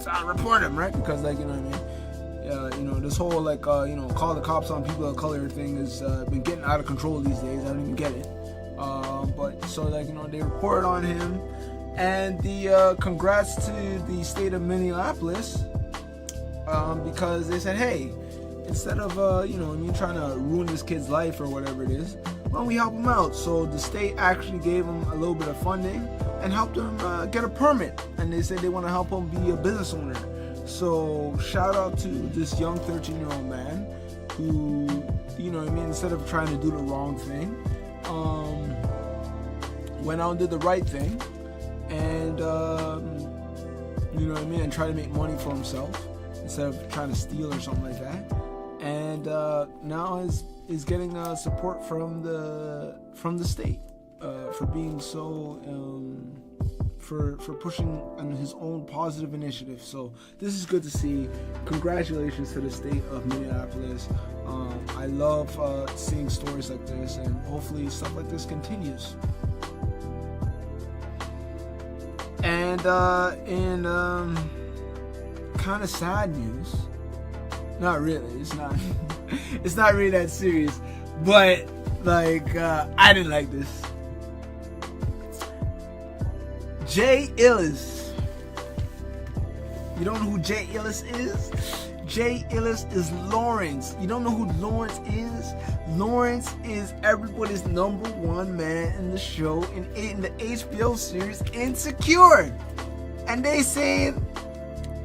So report him, right? Because, like, you know what I mean? You know, this whole, like, you know, call the cops on people of color thing has been getting out of control these days. I don't even get it. But, so, like, you know, they reported on him. And the congrats to the state of Minneapolis, because they said, hey, instead of, you know, me trying to ruin this kid's life or whatever it is, why don't we help him out? So the state actually gave him a little bit of funding and helped him get a permit. And they said they want to help him be a business owner. So shout out to this young 13-year-old man who, you know what I mean, instead of trying to do the wrong thing, went out and did the right thing. And, you know what I mean, and try to make money for himself instead of trying to steal or something like that. And now is getting support from the state for being so for pushing on his own positive initiative. So this is good to see. Congratulations to the state of Minneapolis. I love seeing stories like this, and hopefully stuff like this continues. And in kind of sad news, not really, it's not it's not really that serious, but like I didn't like this. Jay Ellis. You don't know who Jay Ellis is? Jay Ellis is Lawrence. You don't know who Lawrence is? Lawrence is everybody's number one man in the show in the HBO series Insecure. And they saying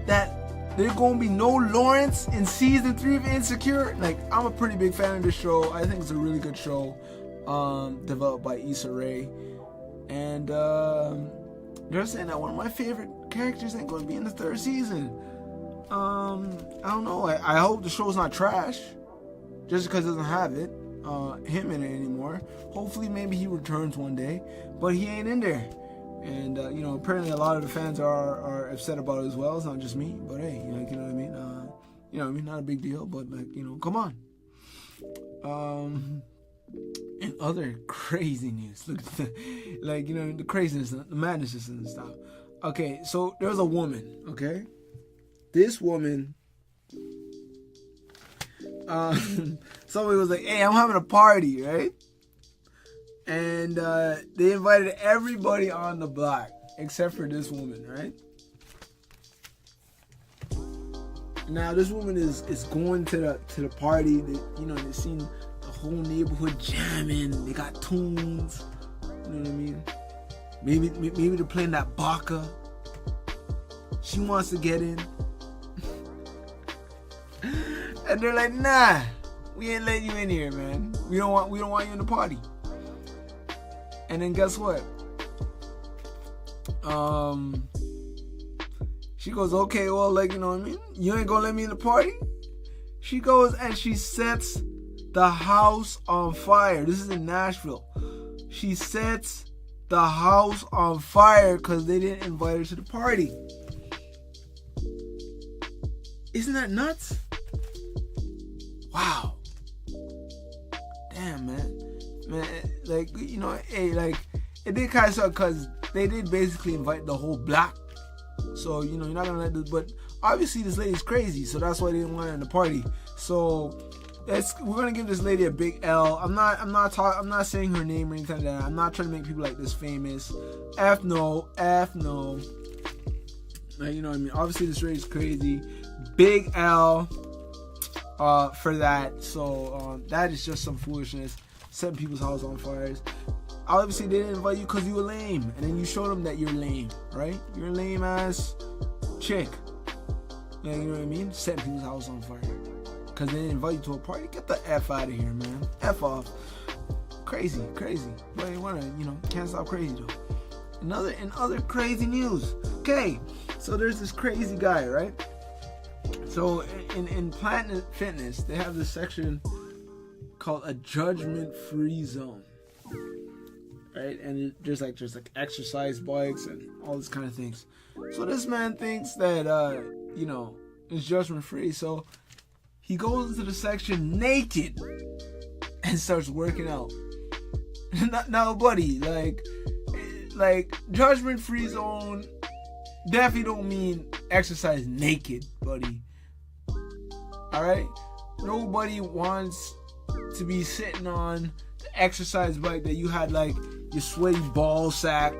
that there's going to be no Lawrence in season 3 of Insecure. Like, I'm a pretty big fan of the show. I think it's a really good show, developed by Issa Rae. And they're saying that one of my favorite characters ain't going to be in the 3rd season. I don't know. I hope the show's not trash, just because it doesn't have him in it anymore. Hopefully, maybe he returns one day, but he ain't in there. And you know, apparently a lot of the fans are upset about it as well. It's not just me, but hey, you know what I mean. You know what I mean, not a big deal, but like, you know, come on. in other crazy news, look at the craziness, the madness and stuff. Okay, so there was a woman. Okay, this woman. Somebody was like, "Hey, I'm having a party, right?" And they invited everybody on the block except for this woman, right? Now this woman is going to the party. They seen the whole neighborhood jamming. They got tunes. You know what I mean? Maybe they're playing that baka. She wants to get in, and they're like, "Nah, we ain't letting you in here, man. We don't want you in the party." And then guess what? She goes, "Okay, well, you know what I mean? You ain't gonna let me in the party?" She goes and she sets the house on fire. This is in Nashville. She sets the house on fire because they didn't invite her to the party. Isn't that nuts? Wow. Damn, man, hey, it did kind of suck because they did basically invite the whole block. So, you're not gonna let this, but obviously this lady's crazy, so that's why they didn't want her in the party. So we're gonna give this lady a big L. I'm not saying her name or anything like that. I'm not trying to make people like this famous. F no. You know what I mean? Obviously this lady's crazy. Big L for that. So that is just some foolishness. Setting people's house on fires. Obviously, they didn't invite you because you were lame. And then you showed them that you're lame, right? You're a lame ass chick. You know what I mean? Setting people's house on fire. Because they didn't invite you to a party. Get the F out of here, man. F off. Crazy. But you wanna, can't stop crazy though. In other crazy news. Okay, so there's this crazy guy, right? So in Planet Fitness, they have this section called a judgment-free zone. Right, and there's like exercise bikes and all this kind of things. So this man thinks that it's judgment free. So he goes into the section naked and starts working out. Now, buddy, like judgment free zone definitely don't mean exercise naked, buddy. All right, nobody wants to be sitting on the exercise bike that you had your sweaty ball sack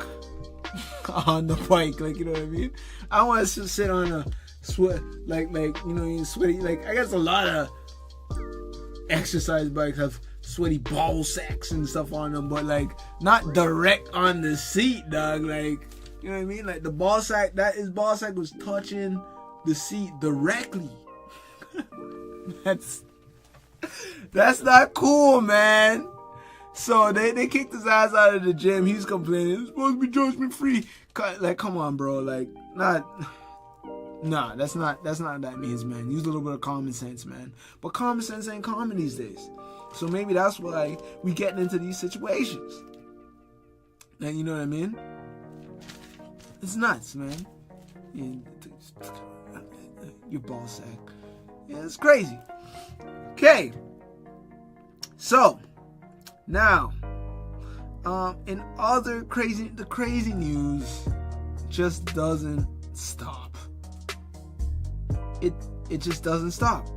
on the bike, you know what I mean? I want to sit on a sweat, sweaty, I guess a lot of exercise bikes have sweaty ball sacks and stuff on them, but not direct on the seat, dog. You know what I mean? The ball sack, his ball sack was touching the seat directly. That's not cool, man. So they kicked his ass out of the gym. He's complaining, it's supposed to be judgment free. Come on, bro. That's not what that means, man. Use a little bit of common sense, man. But common sense ain't common these days. So maybe that's why we getting into these situations. And you know what I mean? It's nuts, man. Your ball sack. Yeah, it's crazy. Okay. So now, in other the crazy news just doesn't stop. It just doesn't stop.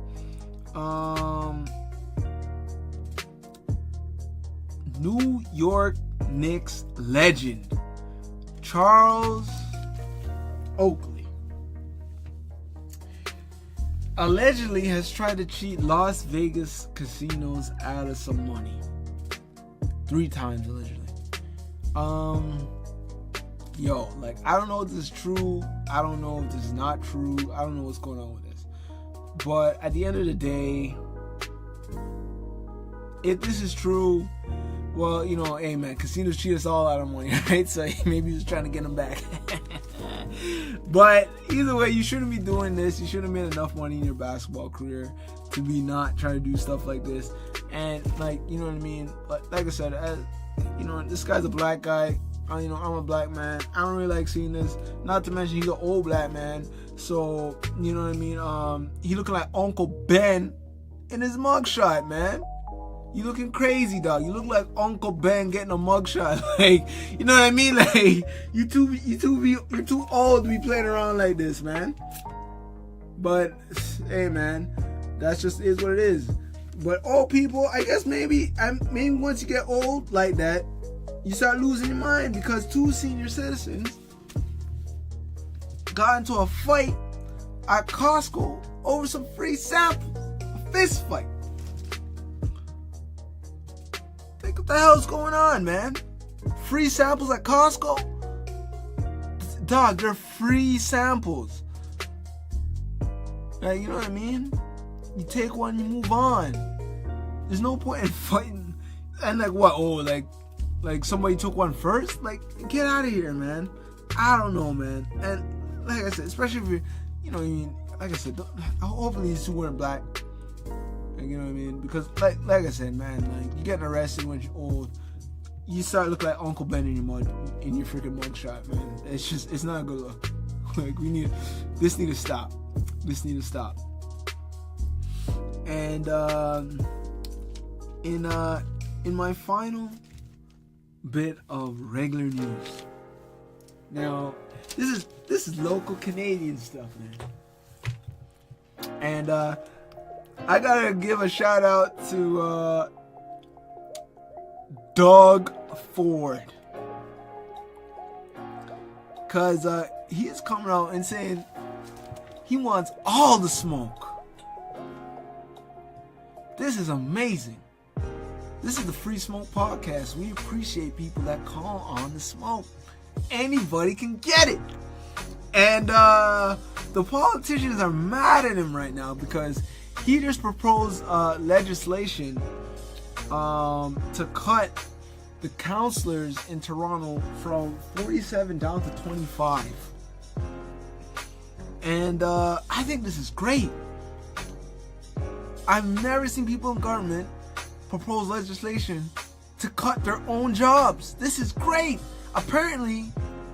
New York Knicks legend Charles Oakley allegedly has tried to cheat Las Vegas casinos out of some money. 3 times allegedly. I don't know if this is true. I don't know if this is not true. I don't know what's going on with this. But at the end of the day, if this is true, well, hey man, casinos cheat us all out of money, right? So maybe he's trying to get them back. But either way, you shouldn't be doing this. You shouldn't have made enough money in your basketball career to be not trying to do stuff like this. And you know what I mean? Like I said, this guy's a black guy. I'm a black man. I don't really like seeing this. Not to mention he's an old black man. So, you know what I mean? He looking like Uncle Ben in his mugshot, man. You looking crazy, dog. You look like Uncle Ben getting a mugshot. Like, you know what I mean? Like, you're too old to be playing around like this, man. But hey, man, that's just is what it is. But old people, I guess maybe once you get old like that, you start losing your mind because two senior citizens got into a fight at Costco over some free samples. A fist fight. Think what the hell's going on, man? Free samples at Costco? Dog, they're free samples. Like, you know what I mean? You take one, you move on. There's no point in fighting. And like what? Oh, like somebody took one first? Like, get out of here, man. I don't know, man. And like I said, especially if you're, you know what I mean? Like I said, hopefully these two weren't black. Like, you know what I mean? Because like I said, man, like you're getting arrested when you're old. You start looking like Uncle Ben in your freaking mugshot, man. It's not a good look. Like this need to stop. This need to stop. And in my final bit of regular news. Now, this is local Canadian stuff, man. And I gotta give a shout out to Doug Ford, cause he is coming out and saying he wants all the smoke. This is amazing. This is the Free Smoke Podcast. We appreciate people that call on the smoke. Anybody can get it. And the politicians are mad at him right now because he just proposed legislation to cut the councillors in Toronto from 47 down to 25. And I think this is great. I've never seen people in government propose legislation to cut their own jobs. This is great. Apparently,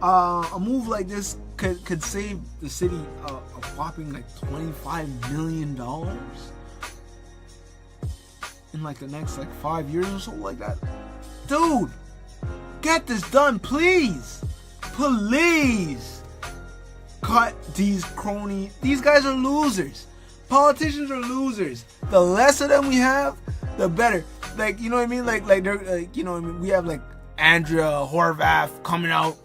a move like this could save the city a whopping like $25 million in like the next like 5 years or so, like that. Dude, get this done, please. Please. Cut these cronies. These guys are losers. Politicians are losers. The less of them we have, the better. Like, you know what I mean? Like they're like, you know what I mean? We have like Andrea Horvath coming out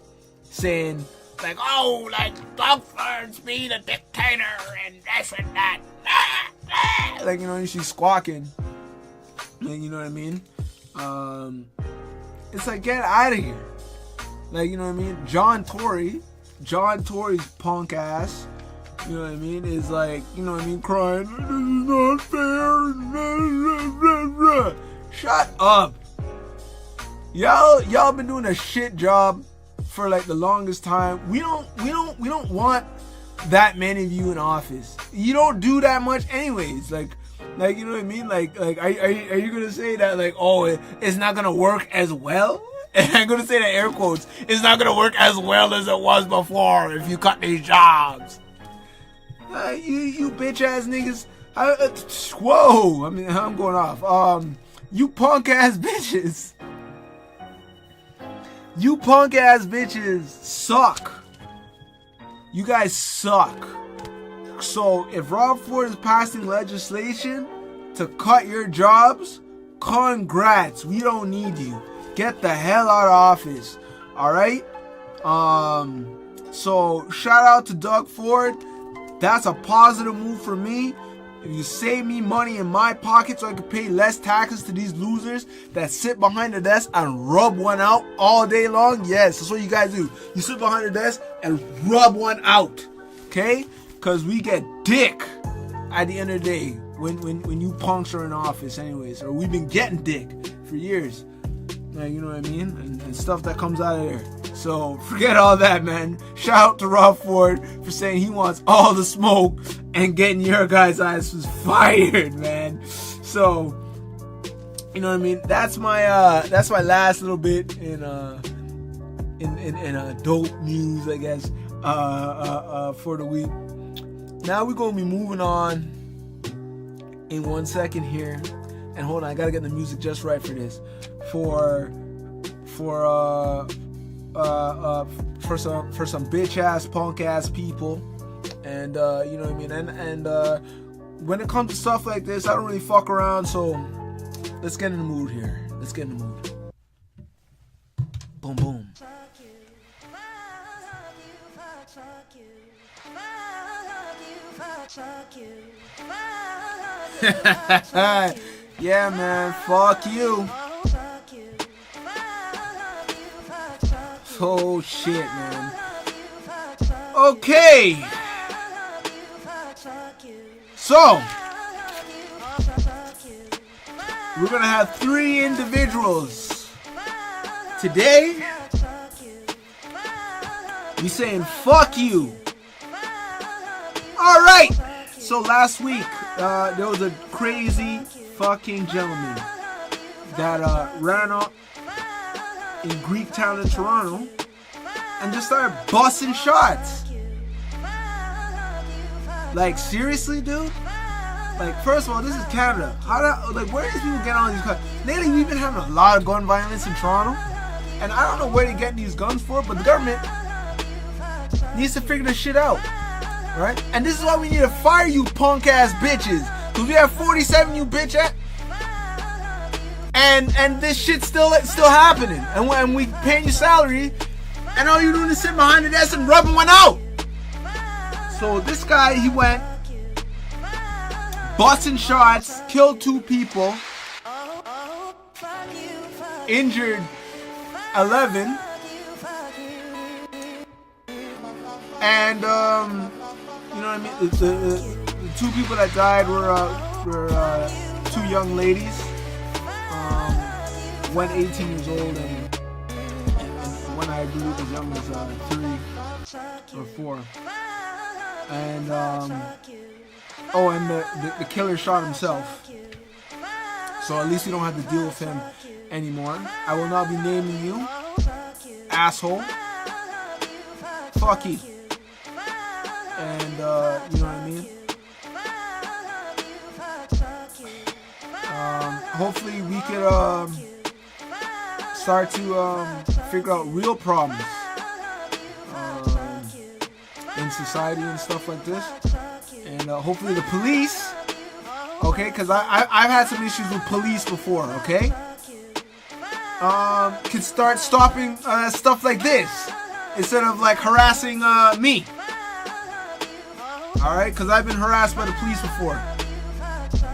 saying like, oh, like Doug Ford's being a dictator and this and that. Like, you know, she's squawking. Like, you know what I mean? It's like, get out of here. Like, you know what I mean? John Tory's punk ass, you know what I mean, is like, you know what I mean, crying, this is not fair. Shut up. Y'all been doing a shit job for like the longest time. We don't want that many of you in office. You don't do that much anyways. Like you know what I mean? Like are you gonna say that like, oh, it's not gonna work as well? And I'm gonna say that air quotes, it's not gonna work as well as it was before if you cut these jobs. You bitch ass niggas. Whoa! I mean, I'm going off. You punk ass bitches. You punk ass bitches suck. You guys suck. So if Rob Ford is passing legislation to cut your jobs, congrats. We don't need you. Get the hell out of office. Alright? So shout out to Doug Ford. That's a positive move for me. If you save me money in my pocket so I can pay less taxes to these losers that sit behind the desk and rub one out all day long, yes, that's what you guys do. You sit behind the desk and rub one out, okay? Because we get dick at the end of the day when you punks are in office anyways. Or we've been getting dick for years. Like, you know what I mean? And stuff that comes out of there. So forget all that, man. Shout out to Rob Ford for saying he wants all the smoke and getting your guys' asses fired, man. So, you know what I mean? That's my last little bit in dope news, I guess, for the week. Now we're gonna be moving on in 1 second here And hold on, I gotta get the music just right for this. For some bitch ass, punk ass people, and you know what I mean. And when it comes to stuff like this, I don't really fuck around. So let's get in the mood here. Let's get in the mood. Boom boom. Yeah, man. Fuck you. Oh shit, man. Okay. So we're gonna have 3 individuals today. We saying fuck you. All right. So last week there was a crazy fucking gentleman that ran up in Greek town in Toronto and just started busting shots. Like, seriously, dude? Like, first of all, this is Canada. Where do these people get on these guns? Lately, we've been having a lot of gun violence in Toronto, and I don't know where they get these guns for, but the government needs to figure this shit out, right? And this is why we need to fire you punk ass bitches, because we have 47 you bitch ass. And this shit's still happening. And when we paying you salary, and all you're doing is sitting behind the desk and rubbing one out. So this guy, he went busting shots, killed 2 people, injured 11, and you know what I mean. The 2 people that died were 2 young ladies. One 18 years old and one I believe as young as 3 or 4. And and the killer shot himself. So at least we don't have to deal with him anymore. I will not be naming you, asshole. Fuck you. And you know what I mean. Hopefully we could start to figure out real problems in society and stuff like this, and hopefully the police, okay, because I've had some issues with police before, okay, can start stopping stuff like this instead of like harassing me, alright, because I've been harassed by the police before,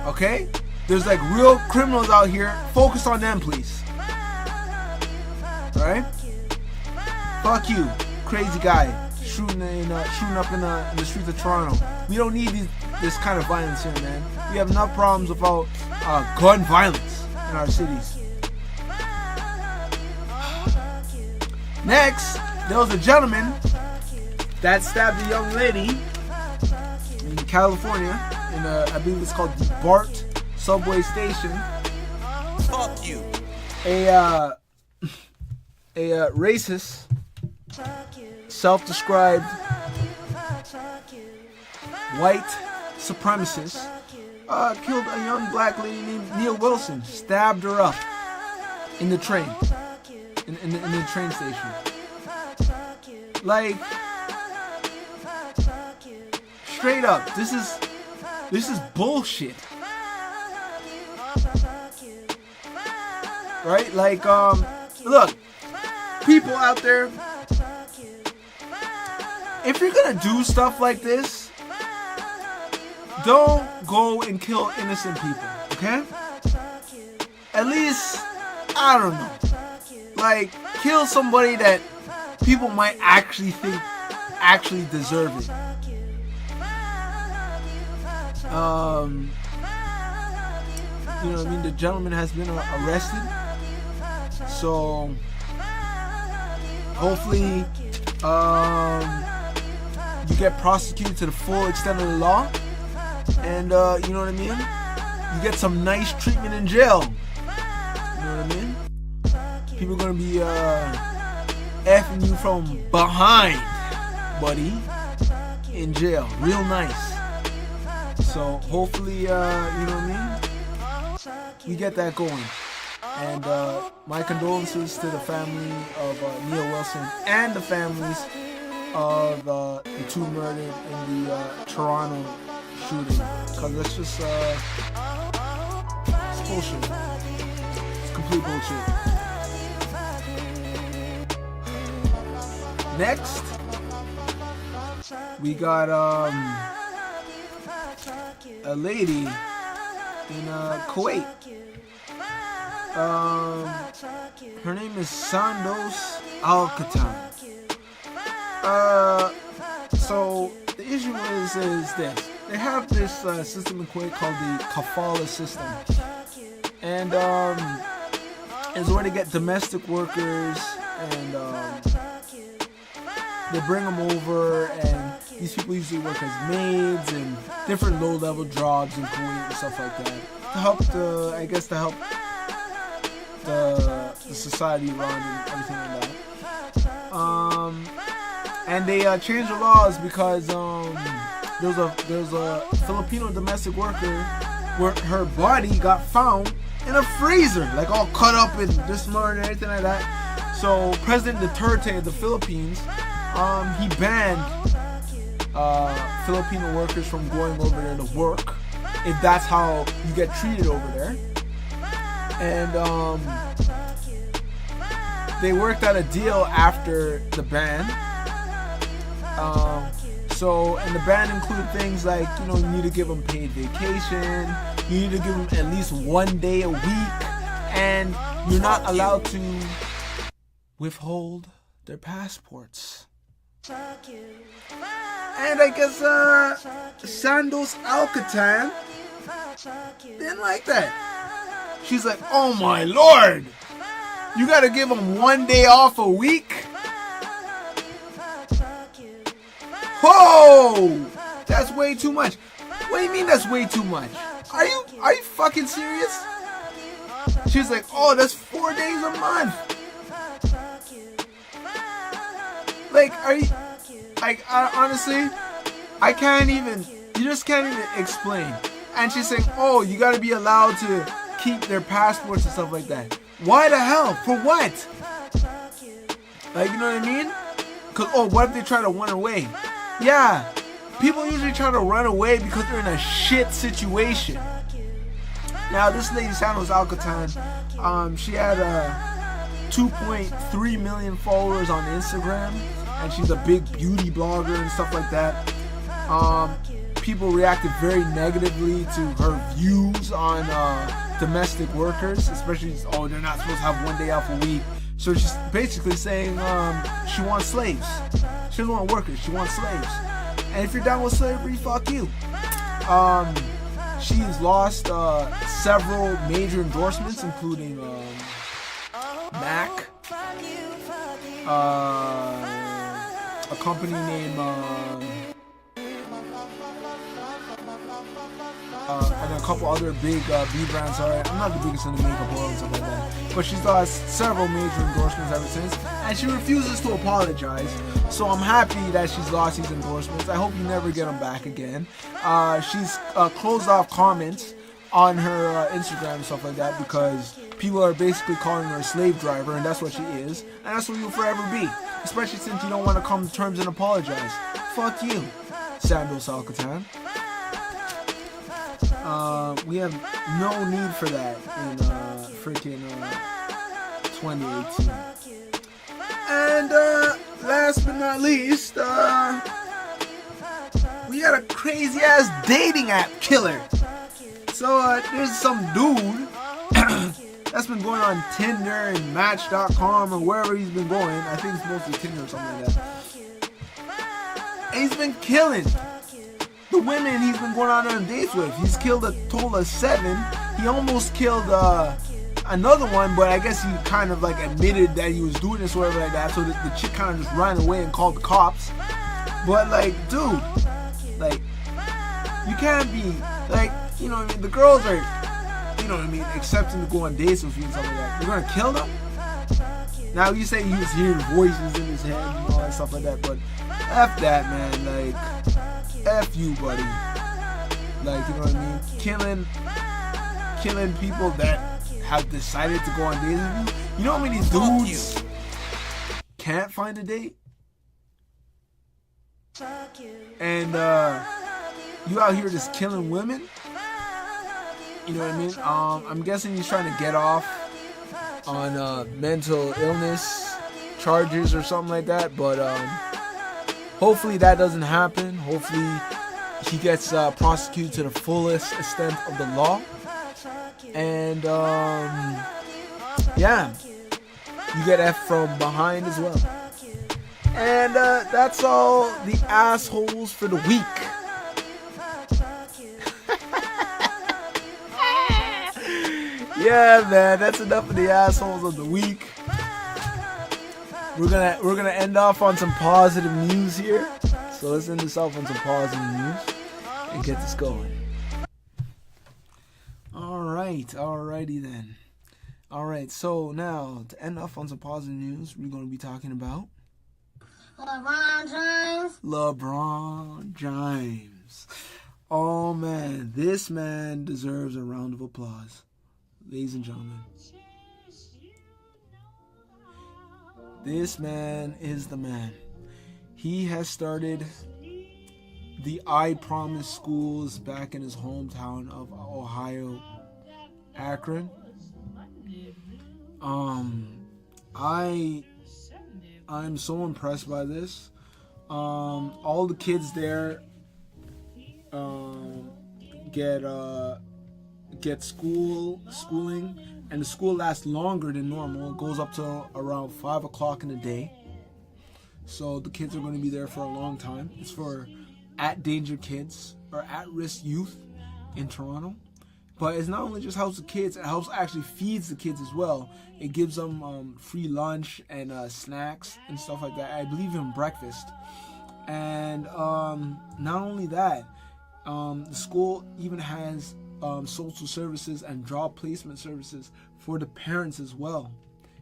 okay. There's like real criminals out here. Focus on them, please. Alright? Fuck you, crazy guy shooting up in the streets of Toronto. We don't need this kind of violence here, man. We have enough problems about gun violence in our cities. Next, there was a gentleman that stabbed a young lady in California in I believe it's called the Bart subway station. Fuck you. A racist, self-described white supremacist killed a young black lady named Neil Wilson. Stabbed her up in the train, in the train station. Like, straight up, this is bullshit. Right? Like, look, people out there, if you're gonna do stuff like this, don't go and kill innocent people, okay? At least, I don't know, like, kill somebody that people might actually think actually deserve it. You know what I mean? The gentleman has been arrested. So hopefully you get prosecuted to the full extent of the law, and you know what I mean, you get some nice treatment in jail. You know what I mean? People are gonna be effing you from behind, buddy, in jail, real nice. So hopefully you know what I mean, we get that going. And my condolences to the family of Neil Wilson and the families of the two murdered in the Toronto shooting. Because it's just, it's bullshit. It's complete bullshit. Next, we got a lady in Kuwait. Her name is Sandos Al-Katan. So the issue is this. They have this system in Kuwait called the kafala system. And it's where they get domestic workers and they bring them over, and these people usually work as maids and different low-level jobs in Kuwait and stuff like that to help the society run and everything like that. And they changed the laws because there's a Filipino domestic worker where her body got found in a freezer, like all cut up and dismembered and everything like that. So President Duterte of the Philippines, he banned Filipino workers from going over there to work if that's how you get treated over there. And they worked out a deal after the ban. And the ban included things like, you need to give them paid vacation, you need to give them at least 1 day a week, and you're not allowed to withhold their passports. And I guess Sandos Al-Katan didn't like that. She's like, oh my lord, you gotta give them 1 day off a week? Whoa! That's way too much. What do you mean that's way too much? Are you fucking serious? She's like, oh, that's 4 days a month. Like, honestly, I can't even, you just can't even explain. And she's saying, oh, you gotta be allowed to keep their passports and stuff like that. Why the hell? For what? Like, you know what I mean? Cause, oh, what if they try to run away? Yeah, people usually try to run away because they're in a shit situation. Now, this lady, Sandos Al-Katan, she had 2.3 million followers on Instagram, and she's a big beauty blogger and stuff like that. People reacted very negatively to her views on domestic workers, especially, oh, they're not supposed to have 1 day off a week. So she's basically saying she wants slaves. She doesn't want workers, she wants slaves. And if you're down with slavery, fuck you. She's lost several major endorsements, including Mac, a company named and a couple other big B brands. Alright, I'm not the biggest in the makeup world and stuff like that, but she's lost several major endorsements ever since, and she refuses to apologize. So I'm happy that she's lost these endorsements. I hope you never get them back again. She's closed off comments on her Instagram and stuff like that because people are basically calling her a slave driver, and that's what she is, and that's what you'll forever be, especially since you don't want to come to terms and apologize. Fuck you, Sandos Al-Katan. We have no need for that in freaking 2018. And last but not least, we had a crazy ass dating app killer. So there's some dude that's been going on Tinder and Match.com or wherever he's been going. I think it's mostly Tinder or something like that. And he's been killing the women he's been going on dates with. He's killed a total of 7. He almost killed another one, but I guess he kind of like admitted that he was doing this or whatever like that. So the chick kind of just ran away and called the cops. But like, dude, like, you can't be like, you know what I mean? The girls are, you know what I mean, accepting to go on dates with you and stuff like that. You're gonna kill them? Now you say he was hearing voices in his head and all that stuff like that, but F that, man. Like, F you, buddy. Like, you know what I mean? killing people that have decided to go on dates with you. You know how many dudes can't find a date? And you out here just killing women? You know what I mean? I'm guessing he's trying to get off on mental illness charges or something like that. But hopefully that doesn't happen. Hopefully he gets prosecuted to the fullest extent of the law. And yeah, you get F from behind as well. And that's all the assholes for the week. Yeah, man, that's enough of the assholes of the week. We're gonna end off on some positive news here. So let's end this off on some positive news and get this going. Alrighty then. Alright, so now to end off on some positive news, we're gonna be talking about LeBron James. Oh man, this man deserves a round of applause. Ladies and gentlemen, this man is the man. He has started the I Promise schools back in his hometown of Ohio, Akron. I'm so impressed by this. All the kids there get schooling, and the school lasts longer than normal. It goes up to around 5 o'clock in the day. So the kids are going to be there for a long time. It's for at-danger kids or at-risk youth in Toronto. But it's not only just helps the kids, it helps actually feeds the kids as well. It gives them free lunch and snacks and stuff like that. I believe even breakfast. And not only that, the school even has social services and job placement services for the parents as well,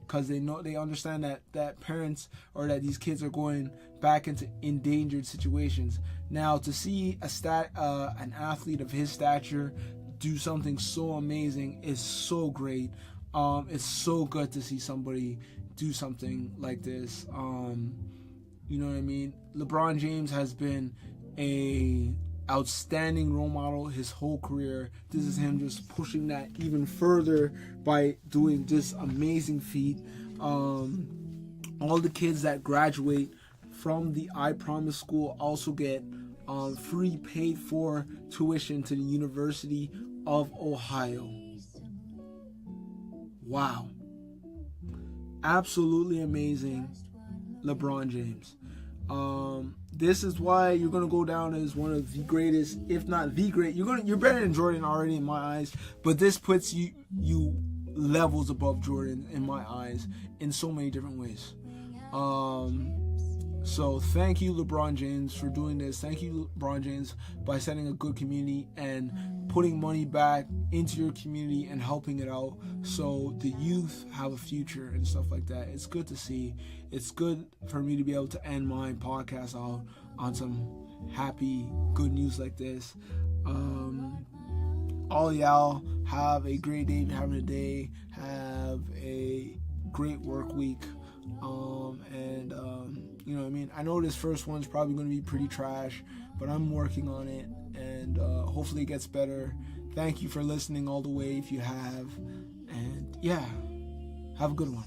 because they understand that parents or that these kids are going back into endangered situations. Now, to see an athlete of his stature do something so amazing is so great. It's so good to see somebody do something like this. You know what I mean? LeBron James has been a outstanding role model his whole career. This is him just pushing that even further by doing this amazing feat. All the kids that graduate from the I Promise school also get free paid for tuition to the University of Ohio. Wow. Absolutely amazing, LeBron James. This is why you're gonna go down as one of the greatest, if not the great. You're better than Jordan already in my eyes, but this puts you levels above Jordan in my eyes in so many different ways. So thank you, LeBron James, for doing this. Thank you, LeBron James, by setting a good community and putting money back into your community and helping it out so the youth have a future and stuff like that. It's good to see. It's good for me to be able to end my podcast out on some happy, good news like this. All y'all have a great day. Having a day. Have a great work week. You know what I mean? I know this first one's probably going to be pretty trash, but I'm working on it, and hopefully it gets better. Thank you for listening all the way if you have, and yeah, have a good one.